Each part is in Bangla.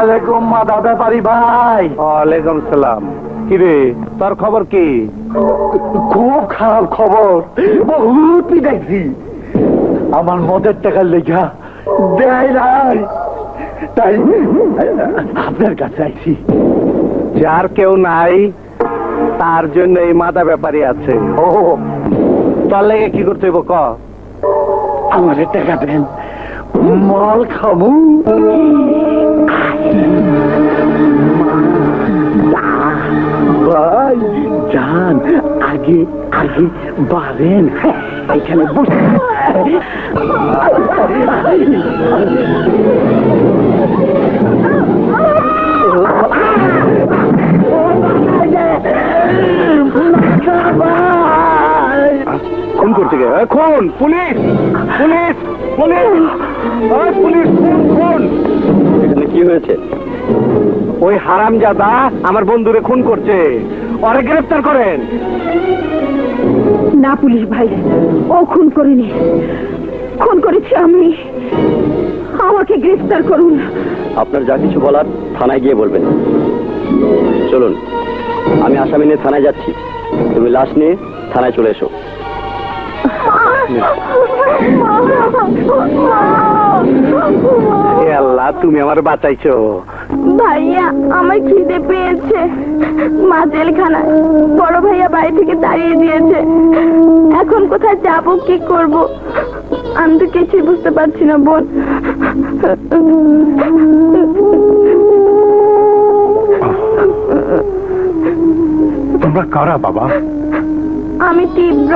আলাইকুম মাদা ব্যাপারী ভাই। ওয়ালাইকুম সালাম। কিরে তোর খবর কি? খুব খারাপ খবর, বহুত দেখছি। আমার মদের টাকার লেখা দেয় নাই, তাই আপনার কাছে আইছি। যার কেউ নাই তার জন্য এই মাদা ব্যাপারী আছে। ও তোর লেগে কি করতে হইব ক? আমাদের টাকা দেন, মাল খামু। ভাই যান, আগে আগে বাড়েন, এখানে বসে। খুন করতে গে? খুন! পুলিশ! পুলিশ! পুলিশ! পুলিশ! খুন! খুন! এখানে কি হয়েছে? ওই হারামজাদা আমার বন্ধুরে খুন করছে, ওরে গ্রেফতার করেন। না পুলিশ ভাই, ও খুন করেনি, খুন করেছি আমি। আমাকে গ্রেফতার করুন। আপনার যা কিছু বলার থানায় গিয়ে বলবেন। চলুন, আমি আসামি নিয়ে থানায় যাচ্ছি, তুমি লাশ নিয়ে থানায় চলে এসো। হে আল্লাহ, তুমি আমার বাঁচাইছো। ভাইয়া আমার খিদে পেয়েছে, মা জেলখানায়, বড় ভাইয়া বাড়ি থেকে তাড়িয়ে দিয়েছে। এখন কোথায় যাব, কি করব আমি তো কিছুই বুঝতে পারছি না বোন। তোমরা কারা বাবা? আমি তীব্র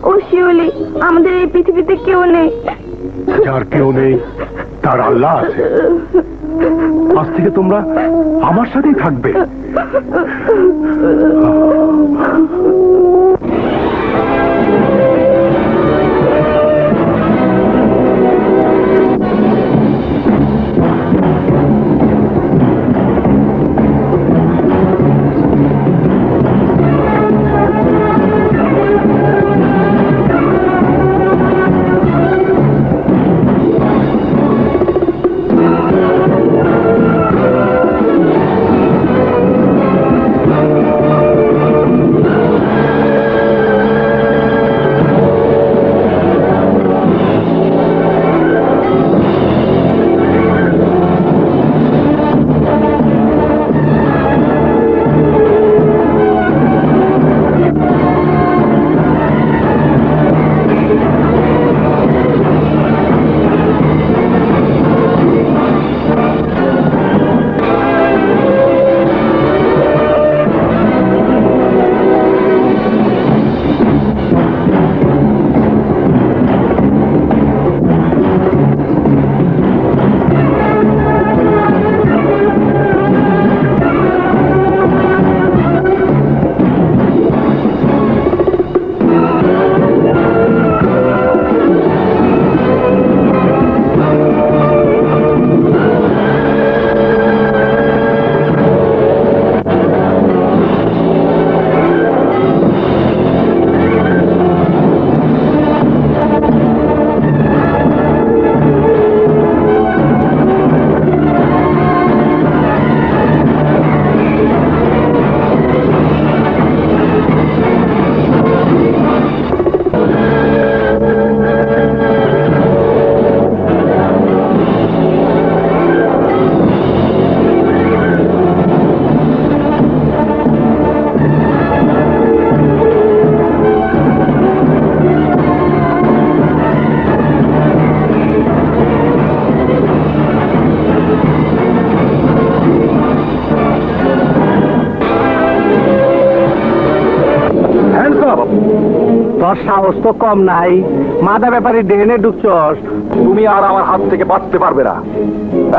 ও শিউলি, আমাদের এই পৃথিবীতে কেউ নেই। যার কেউ নেই তার আল্লাহ আছে। আজ থেকে তোমরা আমার সাথেই থাকবে। তোর সাহস তো কম নাই, মাদা ব্যাপারী ড্রেনে ঢুকছস। তুমি আর আমার হাত থেকে বাঁচতে পারবে না।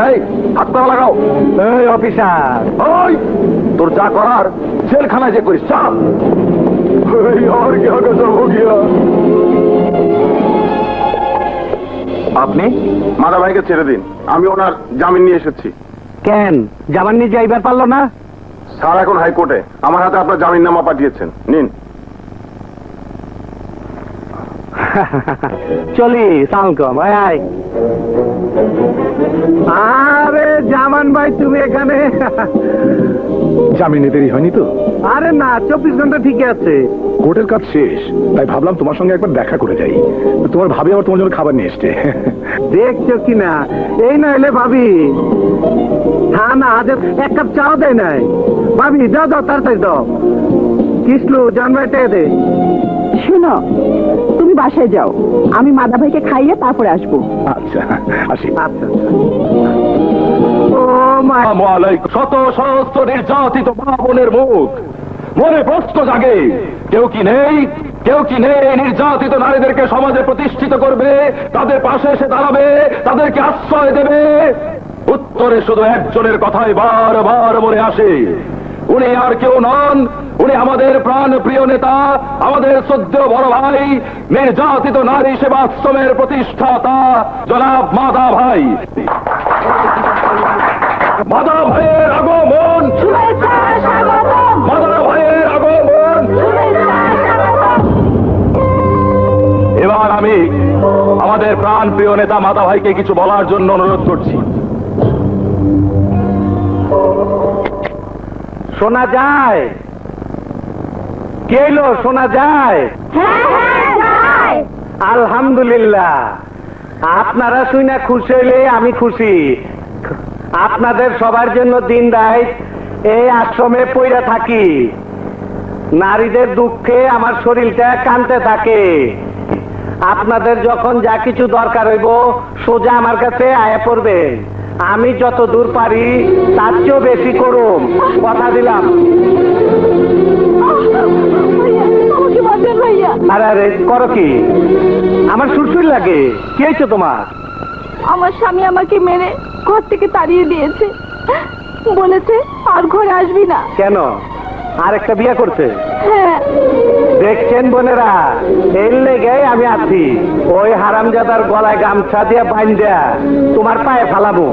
এই হাত পা লাগাও। এই অফিসার, ওই তোর যা করার জেলখানায় যে করিস, চাপ। আপনি মাদা ভাইকে ছেড়ে দিন, আমি ওনার জামিন নিয়ে এসেছি। কেন জামান নিয়ে যাইবার পারলো না? স্যার এখন হাইকোর্টে, আমার হাতে আপনার জামিন নামা পাঠিয়েছেন, নিন। চলি সালাম আয়। আরে জামান ভাই তুমি এখানে? জামিনে দেরি হয়নি তো? আরে না, 24 ঘন্টা ঠিকই আছে। কোর্টের কাজ শেষ, তাই ভাবলাম তোমার সঙ্গে একবার দেখা করে যাই। তোমার ভাবি আবার তোমার জন্য খাবার নিয়ে এসছে। দেখছো কিনা, এই না এলে ভাবি না আজ এক কাপ চাও দেয় নাই। ভাবি যাও যাও তাড়াতাড়ি দাও। কিসলু জানবাইতে দে। শোনো, তুমি বাসায় যাও, আমি মাদা ভাইকে খাইয়ে তারপরে আসবো। আচ্ছা আসি। আচ্ছা। ও মা, শত সহস্র নির্যাতিত মা বোনের মুখ মনে প্রশ্ন জাগে, কেউ কি নেই নির্যাতিত নারীদেরকে সমাজে প্রতিষ্ঠিত করবে, তাদের পাশে এসে দাঁড়াবে, তাদেরকে আশ্রয় দেবে? উত্তরে শুধু একজনের কথাই বারবার মনে আসে। উনি আর কেউ নন, উনি আমাদের প্রাণ প্রিয় নেতা, আমাদের শ্রদ্ধেয় বড় ভাই, নির্যাতিত নারী সেবাশ্রমের প্রতিষ্ঠাতা জনাব মাধা ভাই। মাধা ভাইয়ের আগমন, মাধা ভাইয়ের আগমন। এবার আমি আমাদের প্রাণ প্রিয় নেতা মাধা ভাইকে কিছু বলার জন্য অনুরোধ করছি। শোনা যায়? কে এলো? শোনা যায়? আলহামদুলিল্লাহ, আপনারা শুনে খুশি হইলে আমি খুশি। আপনাদের সবার জন্য দিন রাত এই আশ্রমে পইরা থাকি। নারীদের দুঃখে আমার শরীরটা কাঁদতে থাকে। আপনাদের যখন যা কিছু দরকার হইব সোজা আমার কাছে আয়া পড়বে। আমি যত দূর পারি তার চেয়েও বেশি করুম, কথা দিলাম। আমাকে বাঁচান ভাইয়া। আরে আরে করো কি? আমার সুরসুর লাগে। কি হয়েছে তোমার? আমার স্বামী আমাকে মেরে ঘর থেকে তাড়িয়ে দিয়েছে, বলেছে আর ঘরে আসবি না। কেন? আর একটা বিয়ে করছে? হ্যাঁ। দেখছেন বোনেরা, এর লেগে আমি আছি। ওই হারামজাদার গলায় গামছা দিয়ে বাইন্ধা তোমার পায়ে ফালাবো।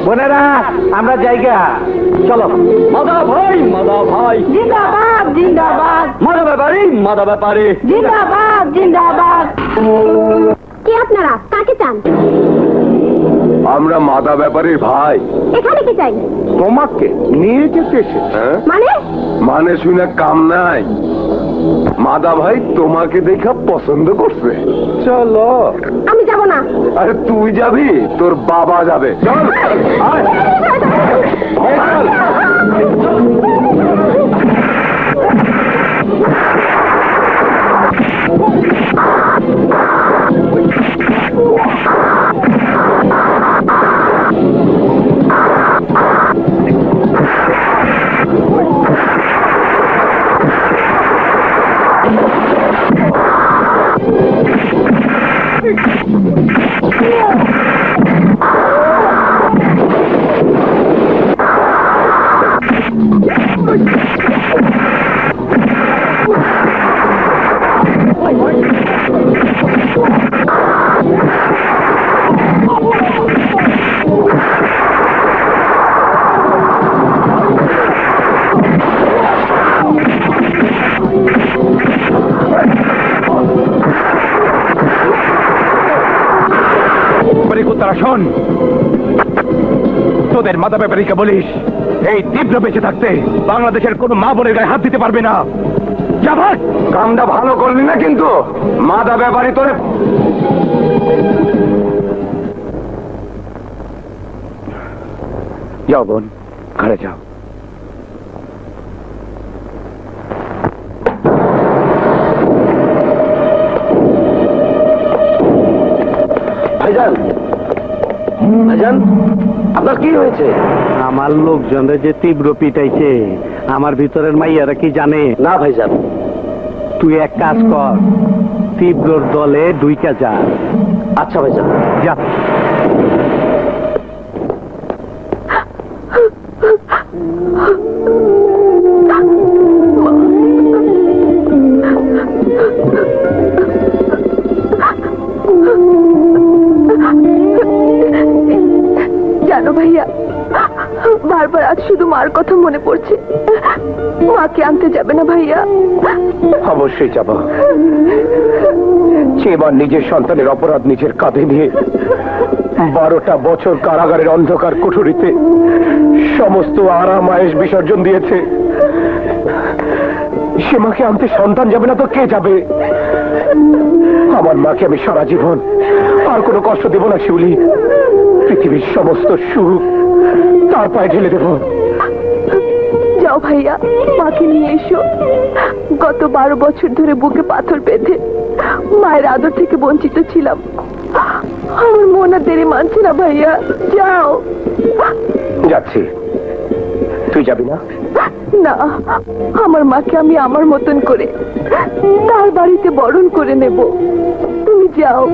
বোনেরা আমরা জায়গা চলো। মাদা ভাই, মাদা ভাই, জিন্দাবাদ জিন্দাবাদ, মাদা ব্যাপারী, মাদা ব্যাপারী। জিন্দাবাদ জিন্দাবাদ। কে আপনারা? কাকে চান? আমরা মাদা ব্যাপারীর ভাই। এখানে কি চাই? তোমাকে নিয়ে যেতে এসেছে। মানে? মানে শুনে কাম নাই। মাদা ভাই তোমাকে দেখা পছন্দ করছে। চলো। আমি যাব না। আরে তুই যাবি, তোর বাবা যাবে। চল আয়। চল। তারা শোন, তোদের মাদা ব্যাপারীকে বলিস এই তীব্র বেঁচে থাকতে বাংলাদেশের কোন মা বোনের গায়ে হাত দিতে পারবে না। যাবার কামটা ভালো করবি না কিন্তু। মাদা ব্যাপারী তোরে যাও বোন, ঘরে যাও। ভাইজান, ভাইজান, আপনার কি হয়েছে? আমার লোকজনের যে তীব্র পিটাইছে, আমার ভিতরের মাইয়ারা কি জানে? না ভাইজান। তুই এক কাজ কর, তীব্রর দলে ঢুইকা যা। আচ্ছা ভাইজান। যা। জানো ভাইয়া, বারবার আজ শুধু মার কথা মনে পড়ছে। মাকে আনতে যাবে না ভাইয়া? অবশ্যই যাব। সে এবার নিজের সন্তানের অপরাধ নিজের কাঁধে নিয়ে 12টা বছর কারাগারের অন্ধকার কুঠুরিতে সমস্ত আরাম আয়েশ বিসর্জন দিয়েছে। সে মাকে আনতে সন্তান যাবে না তো কে যাবে? আমার মাকে আমি সারা জীবন আর কোনো কষ্ট দেব না শিউলি। পৃথিবীর সমস্ত সুখ তার পায়ে ঢেলে দেব। যাও ভাইয়া, মাকে নিয়ে এসো। গত 12 বছর ধরে বুকে পাথর বেঁধে মায়ের আদর থেকে বঞ্চিত ছিলাম। আমার মন আর দেরি মানছে না ভাইয়া, যাও। যাচ্ছি, তুই যাবি না? না, আমার মাকে আমি আমার মতন করে তার বাড়িতে বরণ করে নেব। তুমি যাও।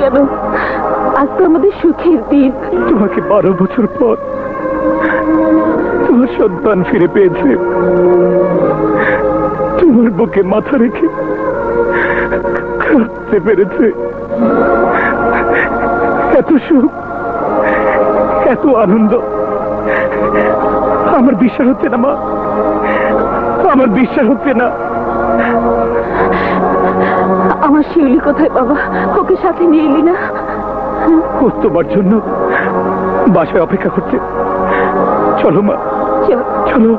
কেন? আজ তো আমাদের সুখের দিন। তোমাকে 12 বছর পর তোমার সন্তান ফিরে পেয়েছে। তোমার বুকে মাথা রেখে কাঁদতে পেরেছে। এত সুখ, এত আনন্দ আমার বিশ্বাস হচ্ছে না মা, আমার বিশ্বাস হচ্ছে না। আমার শিউলি কোথায় বাবা? ওকে সাথে নিয়ে এলি না? ও তোমার জন্য বাসায় অপেক্ষা করছে। চলো মা, চলো।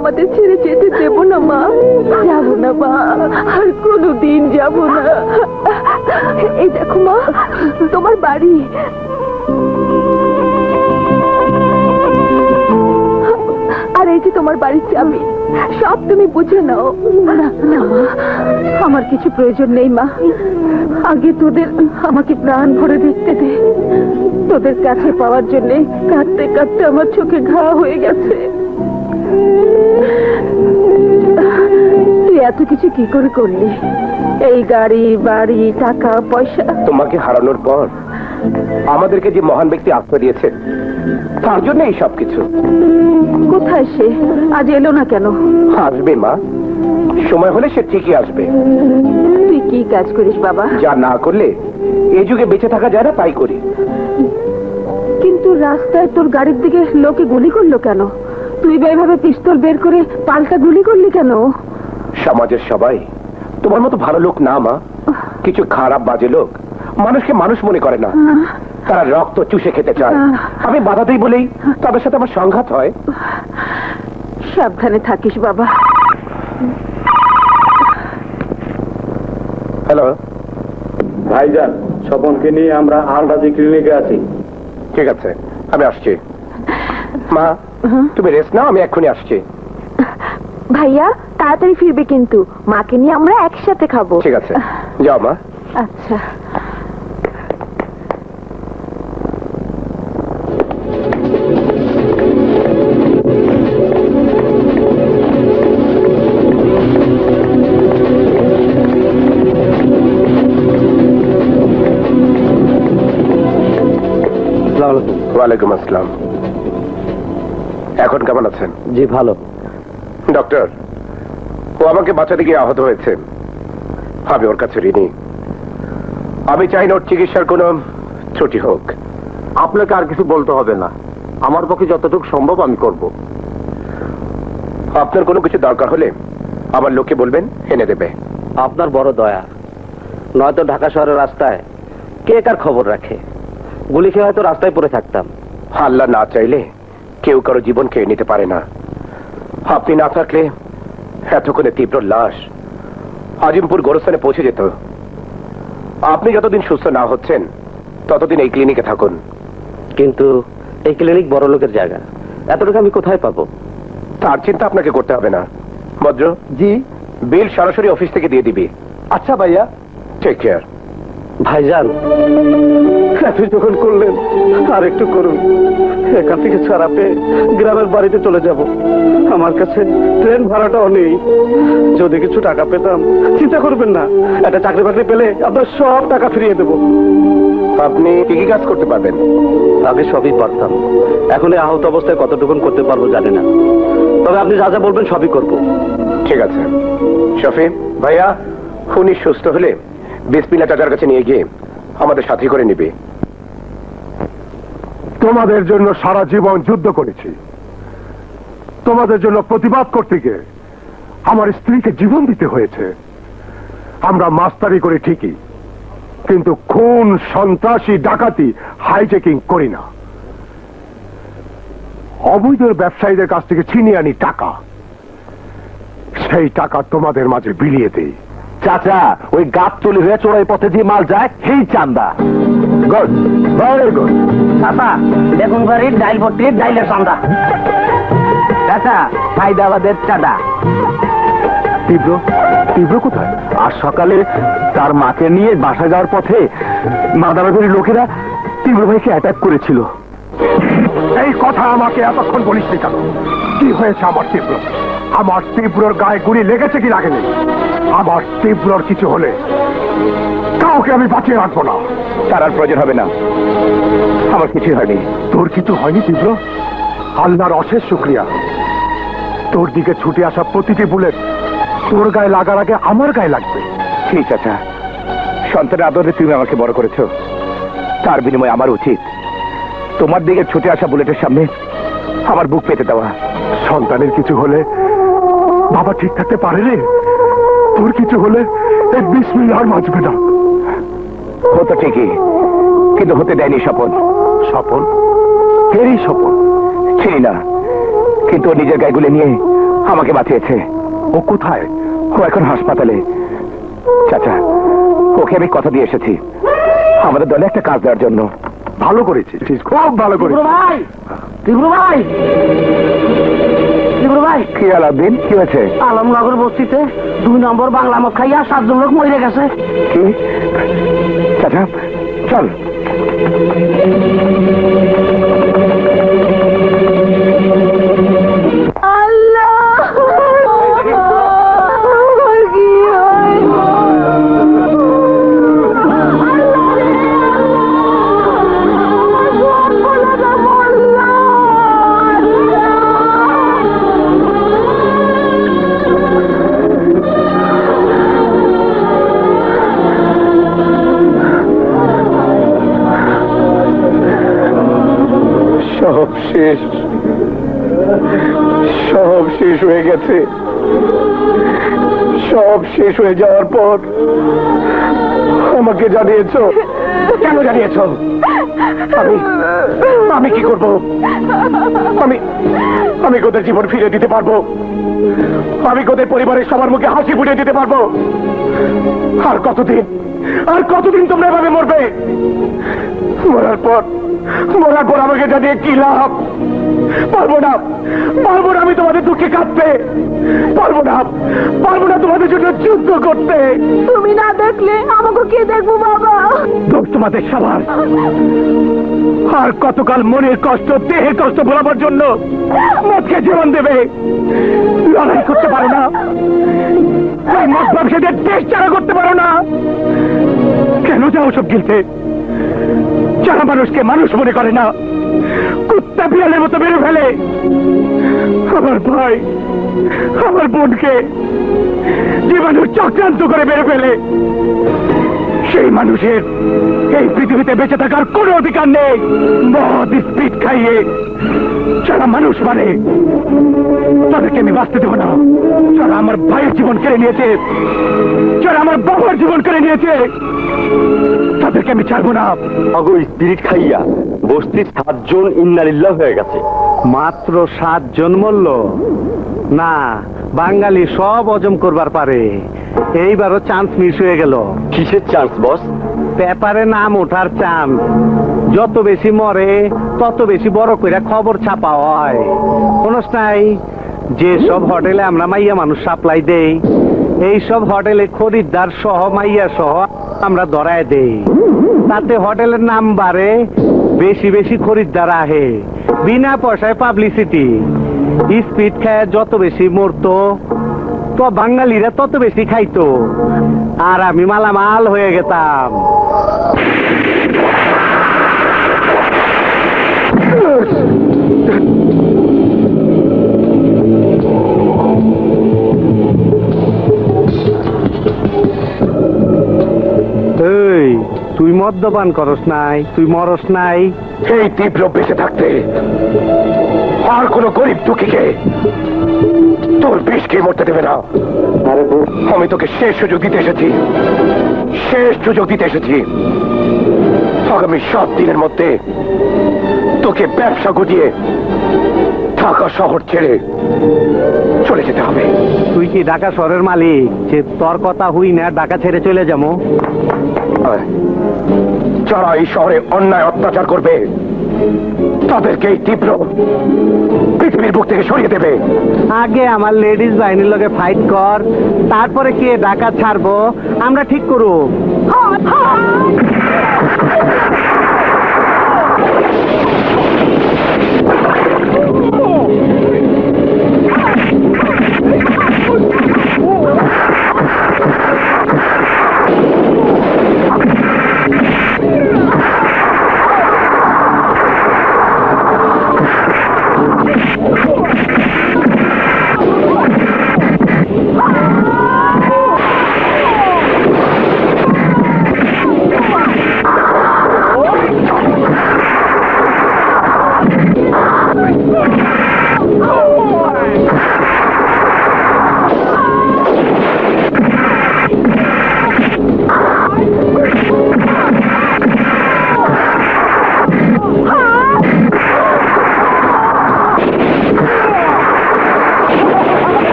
আমাদের ছেড়ে যেতে দেব না মা। যাবো না মা, আর কোনোদিন যাবো না। এই দেখো মা, তোমার বাড়ি। আর এই যে তোমার বাড়ির চাবি, সব তুমি বুঝে নাও। না না মা, আমার কিছু প্রয়োজন নেই মা। আগে তোদের আমাকে প্রাণ ভরে দেখতে দে। তোদের কাছে পাওয়ার জন্য কাঁদতে কাঁদতে আমার চোখে ঘা হয়ে গেছে। তুই এত কিছু কি করে করলি? এই গাড়ি বাড়ি টাকা পয়সা। তোমাকে হারানোর পর আমাদেরকে যে মহান ব্যক্তি আশ্রয় দিয়েছে, তার জন্য এই সব কিছু। কোথায় সে? আজ এলো না কেন? আসবে মা, সময় হলে সে ঠিকই আসবে। তুই কি কাজ করিস বাবা? যা না করলে এই যুগে বেঁচে থাকা যায় না, তাই করি। কিন্তু কিন্তু রাস্তায় তোর গাড়ির দিকে লোকে গুলি করলো কেন? তুই বা এভাবে পিস্তল বের করে পাল্টা গুলি করলি কেন? সমাজের সবাই তোমার মতো ভালো লোক না মা। কিছু খারাপ বাজে লোক মানুষকে মানুষ মনে করে না, তারা রক্ত চুষে খেতে চায়। আমি বাধা দিই বলেই তাদের সাথে আমার সংঘাত হয়। সাবধানে থাকিস বাবা। হ্যালো ভাইজান, স্বপনকে নিয়ে আমরা আলরাজি ক্লিনিকে আছি। ঠিক আছে, আমি আসছি। মা তুমি রেস্ট নাও, আমি এক্ষুনি আসছি। ভাইয়া তাড়াতাড়ি ফিরবে কিন্তু, মাকে নিয়ে আমরা একসাথে খাবো। ঠিক আছে, যাও মা। আচ্ছা। ওয়ালাইকুম আসসালাম। এখন কেমন আছেন? জি ভালো। ডক্টর, ও আমাকে বাঁচাতে গিয়ে আহত হয়েছে। আমি ওর কাছে ঋণী। আমি চাই না ওর চিকিৎসার কোনো ত্রুটি হোক। আপনাকে আর কিছু বলতে হবে না, আমার পক্ষে যতটুকু সম্ভব আমি করব। আপনার কোনো কিছু দরকার হলে আমার লোককে বলবেন, এনে দেবে। আপনার বড় দয়া, নয়তো ঢাকা শহরের রাস্তায় কে কার খবর রাখে? গুলি খেয়ে হয়তো রাস্তায় পড়ে থাকতাম। আল্লাহ না চাইলে কেউ কারো জীবন খেয়ে নিতে পারে না। আপনি না থাকলে এতক্ষণে তীব্র লাশ আজিমপুর গোরস্থানে পৌঁছে যেত। আপনি যতদিন সুস্থ না হচ্ছেন ততদিন এই ক্লিনিকে থাকুন। কিন্তু এই ক্লিনিক বড় লোকের জায়গা, এতটুকু আমি কোথায় পাবো? তার চিন্তা আপনাকে করতে হবে না। ভদ্র জি। বিল সরাসরি অফিস থেকে দিয়ে দিবি। আচ্ছা ভাইয়া। Take care. ভাইজান, আপনি যখন করলেন আর একটু করুন। এখান থেকে ছাড়া পেয়ে গ্রামের বাড়িতে চলে যাব। আমার কাছে ট্রেন ভাড়াটাও নেই। যদি কিছু টাকা পেতাম, চিন্তা করবেন না, একটা চাকরি বাকরি পেলে আপনার সব টাকা ফিরিয়ে দেবো। আপনি কি কি কাজ করতে পারবেন? আগে সবই পারতাম, এখন এই আহত অবস্থায় কতটুকুন করতে পারবো জানি না। তবে আপনি যা যা বলবেন সবই করবো। ঠিক আছে শফি ভাইয়া, উনি সুস্থ হলে বিসমিল্লাহ চাচার কাছে নিয়ে গিয়ে আমাদের সাথী করে নিবে। তোমাদের জন্য সারা জীবন যুদ্ধ করেছি। তোমাদের জন্য প্রতিবাদ করতে গিয়ে আমার স্ত্রীকে জীবন দিতে হয়েছে। আমরা মাস্তারি করি ঠিকই, কিন্তু খুন, সন্ত্রাসী, ডাকাতি, হাইজেকিং করি না। অবৈধ ব্যবসায়ীদের কাছ থেকে ছিনিয়ে আনি টাকা, সেই টাকা তোমাদের মাঝে বিলিয়ে দেই। চাচা, ওই গাবতলি হয়ে চোরাই পথে যে মাল যায় সেই চান্দা। Good, very good. চাচা, বেগুন বাড়ির ডাইল ভর্তির ডাইলের চান্দা। চাচা, হায়দ্রাবাদের চাঁদা। তীব্র তীব্র কোথায়? আর সকালে তার মাকে নিয়ে বাসা যাওয়ার পথে মাদারবাড়ির লোকেরা তীব্র ভাইকে অ্যাটাক করেছিল। এই কথা আমাকে এতক্ষণ বলিসনি কেন? কি হয়েছে আমার তীব্র? আমার তীব্রর গায়ে গুলি লেগেছে কি লাগেনি? আমার তীব্রর কিছু হলে কাউকে আমি বাঁচিয়ে রাখবো না। তার আর প্রয়োজন হবে না, আমার কিছুই হয়নি। তোর কিছু হয়নি তীব্র? আল্লাহর অশেষ শুকরিয়া। তোর দিকে ছুটে আসা প্রতিটি বুলেট তোর গায়ে লাগার আগে আমার গায়ে লাগবে। ঠিক আছে, সন্তানের আদরে তুমি আমাকে বড় করেছো, তার বিনিময়ে আমার উচিত তোমার দিকে ছুটে আসা বুলেটের সামনে আমার বুক পেতে দেওয়া। সন্তানের কিছু হলে বাবা ঠিক থাকতে পারে রে? তোর কিছু হলে এই বিসমিল্লাহ আর বাঁচবে না। হতো ঠিকই, কিন্তু হতে দেয়নি স্বপন। স্বপন? ফেরি স্বপন? চিনি না, কিন্তু ও নিজের গায়েগুলি নিয়ে আমাকে বাঁচিয়েছে। ও কোথায়? ও এখন হাসপাতালে। চাচা, ওকে আমি কথা দিয়ে এসেছি আমাদের দলে একটা কাজ দেওয়ার জন্য। ভালো করেছিস, খুব ভালো করেছিস। ভাই, তীব্র ভাই, তীব্র ভাই। কি আলাউদ্দিন, কি হয়েছে? আলমনগর বস্তিতে 2 নম্বর বাংলা মদ খাইয়া 7 জন লোক মরে গেছে। কি? চাচা চল। শেষ হয়ে গেছে। সব শেষ হয়ে যাওয়ার পর আমাকে জানিয়েছো। কেন জানিয়েছো? আমি কি করব? আমি ওদের জীবন ফিরে দিতে পারবো? আমি ওদের পরিবারের সবার মুখে হাসি ফুটিয়ে দিতে পারবো? আর কতদিন তোমরা এভাবে মরবে? মরার পর আমাকে জানিয়ে কি লাভ? পারবো না আমি তোমাদের দুঃখে কাঁদতে। পারবো না তোমাদের জন্য যুদ্ধ করতে। তুমি না দেখলে আমাকে কে দেখবো বাবা? দোষ তোমাদের সবার। আর কতকাল মনের কষ্ট, দেহের কষ্ট ভোলাবার জন্য মদকে জীবন দেবে? লড়াই করতে পারো না? ওই মদ ব্যবসাদের দেশ ছাড়া করতে পারো না? কেন যাও সব গিলতে? যারা মানুষকে মানুষ মনে করে না, কুত্তা বিড়ালের মতো মেরে ফেলে। আমার ভাই, আমার বোনকে যে মানুষ চক্রান্ত করে মেরে ফেলে, সেই মানুষের এই পৃথিবীতে বেঁচে থাকার কোনো অধিকার নেই। মদ স্পিড খাইয়ে যারা মানুষ মানে, তাদেরকে আমি বাঁচতে দেবো না। যারা আমার ভাইয়ের জীবন কেড়ে নিয়েছে, যারা আমার বাবার জীবন কেড়ে নিয়েছে, তাদেরকে আমি ছাড়বো না। অগো স্পিরিট খাইয়া বস্তির 7 জন ইন্নালিল্লাহ হয়ে গেছে। মাত্র 7 জন মরল না? বাঙালি সব হজম করবার পারে। এইবারও চান্স মিস হয়ে গেল। কিসের চান্স বস? পেপারে নাম ওঠার চান্স। যত বেশি মরে তত বেশি বড় করে খবর ছাপা হয়। কোনস নাই, যে সব হোটেলে আমরা মাইয়া মানুষ সাপ্লাই দেই, এই সব হোটেলে খরিদ্দার সহ মাইয়া সহ আমরা ধরায় দেই। তাতে হোটেলের নাম বাড়ে, বেশি বেশি খরিদ্দার আহে, বিনা পয়সায় পাবলিসিটি। স্পিড খায় যত বেশি মরতো, তো বাঙালিরা তত বেশি খাইতো, আর আমি মালামাল হয়ে গেতাম। এই, তুই মদ্যপান করস নাই? তুই মরস নাই? এই তীব্র বেঁচে থাকতে আর কোন গরিব দুঃখীকে তোর বিষ খেয়ে মরতে দেবে না। আমি তোকে শেষ সুযোগ দিতে এসেছি। আগামী 7 দিনের মধ্যে তোকে ব্যবসা গুটিয়ে ঢাকা শহর ছেড়ে চলে যেতে হবে। তুই কি ঢাকা শহরের মালিক যে তোর কথা হুই না ঢাকা ছেড়ে চলে যাবো? যারা এই শহরে অন্যায় অত্যাচার করবে তাদেরকে এই তীব্র পৃথিবীর বুক থেকে সরিয়ে দেবে। আগে আমার লেডিস বাহিনীর লগে ফাইট কর, তারপরে কে ঢাকা ছাড়বো আমরা ঠিক করব।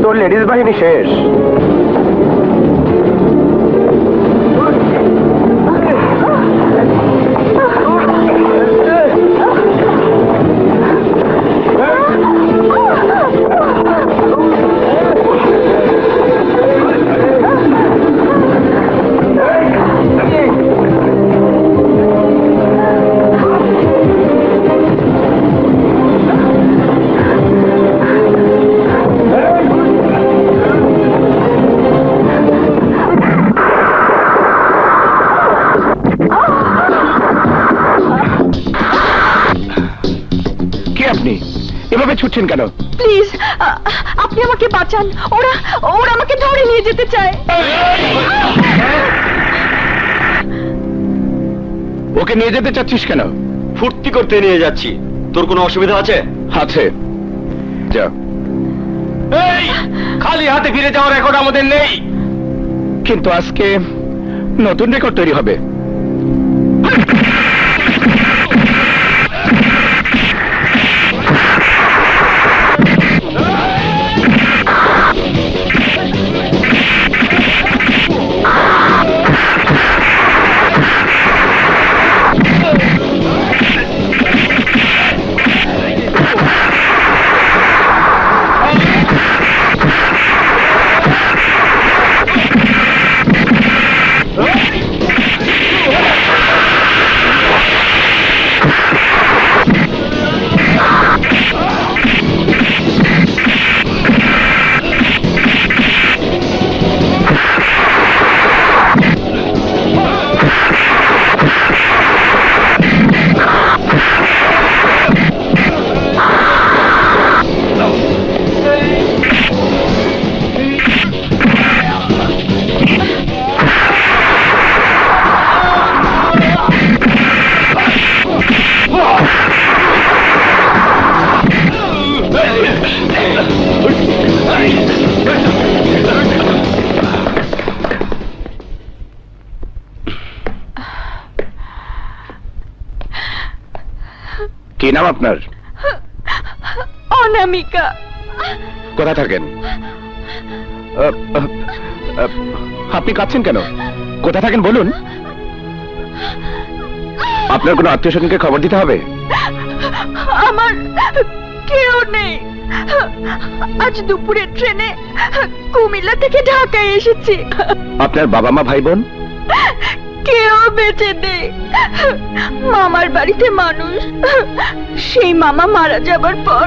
তোর লেডিস বাহিনী শেষ। করছেন কেন? প্লিজ আপনি আমাকে বাঁচান, ওরা ওরা আমাকে ধরে নিয়ে যেতে চায়। ওকে নিয়ে যেতে চাচ্ছিস কেন? ফুর্তি করতে নিয়ে যাচ্ছি। তোর কোনো অসুবিধা আছে? আছে, যা। এই খালি হাতে ফিরে যাওয়ার রেকর্ড আমাদের নেই, কিন্তু আজকে নতুন রেকর্ড তৈরি হবে। কি নাম আপনার? অনামিকা। কোথা থাকেন? আপনি কাঁদছেন কেন? কোথা থাকেন বলুন। আপনার কোনো আত্মীয় স্বজনকে খবর দিতে হবে? আমার কেউ নেই। আজ দুপুরে ট্রেনে কুমিল্লা থেকে ঢাকায় এসেছি। আপনার বাবা মা ভাই বোন? কেউ বেঁচে নেই। মামার বাড়িতে মানুষ, সেই মামা মারা যাবার পর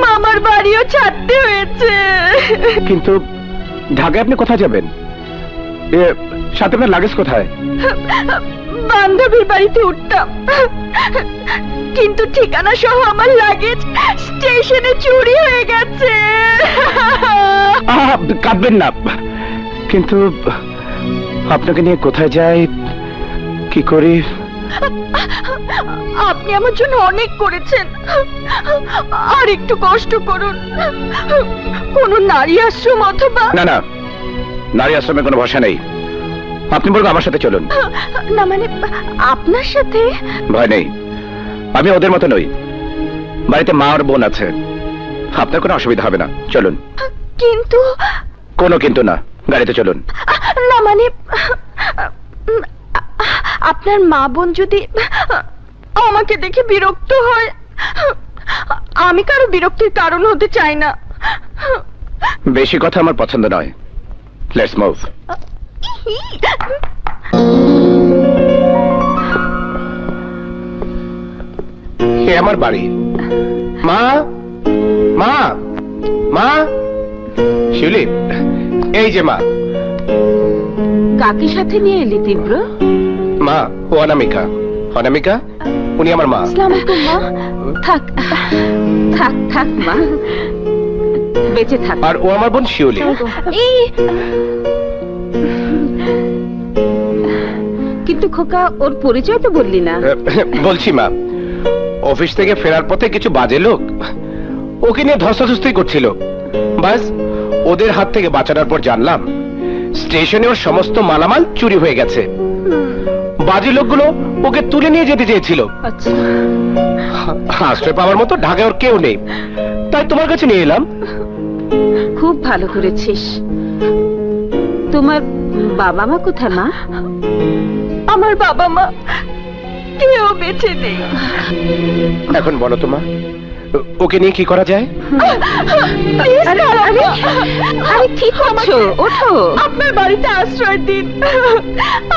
মামার বাড়িও ছাড়তে হয়েছে। কিন্তু ঢাকায় আপনি কোথায় যাবেন? সাথে আপনার লাগেজ কোথায়? বান্ধবীর বাড়িতে উঠতাম, কিন্তু ঠিকানা সহ আমার লাগেজ স্টেশনে চুরি হয়ে গেছে। কাঁদবেন না, কিন্তু আপনাকে নিয়ে কোথায় যাই, কি করি? আপনি আমার জন্য অনেক করেছেন, আর একটু কষ্ট করুন। কোন নারী আশ্রম অথবা... না না, নারী আশ্রমে কোনো ভরসা নেই। আপনি বলুন আমার সাথে চলুন। না মানে আপনার সাথে? ভয় নেই, আমি ওদের মতো নই। বাড়িতে মা আর বোন আছে, আপনার কোনো অসুবিধা হবে না। চলুন। কিন্তু... কোনো কিন্তু না, গাড়িতে চলুন। না মানে আপনার মা বোন যদি আমাকে দেখে বিরক্ত হয়, আমি কারো বিরক্তির কারণ হতে চাই না। বেশি কথা আমার পছন্দ নয়। Let's move. এ আমার বাড়ি। মা, মা, মা, শিউলি, এই যে মা। কাকে সাথে নিয়ে এলি তীব্র? মা, ও অনামিকা। অনামিকা, উনি আমার মা। আসসালামু আলাইকুম মা। থাক থাক থাক মা, বেঁচে থাক। আর ও আমার বোন শিউলি। এই কিন্তু খোকা, ওর পরিচয় তো বললি না। বলছি মা, অফিস থেকে ফেরার পথে কিছু বাজে লোক ওকে নিয়ে ধস্তাধস্তি করছিল। বাস ওদের হাত থেকে বাঁচানোর পর জানলাম স্টেশনে ওর সমস্ত মালামাল চুরি হয়ে গেছে। বাজে লোকগুলো ওকে তুলে নিয়ে যেতে চেয়েছিল। আচ্ছা, আশ্রয় পাওয়ার মতো ঢাকায় ওর কেউ নেই, তাই তোমার কাছে নিয়ে এলাম। খুব ভালো করেছিস। তোমার বাবা মা কোথায় মা? আমার বাবা মা কেউ বেঁচে নেই। এখন বলো তো মা, ওকে নিয়ে কি করা যায়? আরে ঠিক আছো, ওঠো। আপনার বাড়িতে আশ্রয় দিন।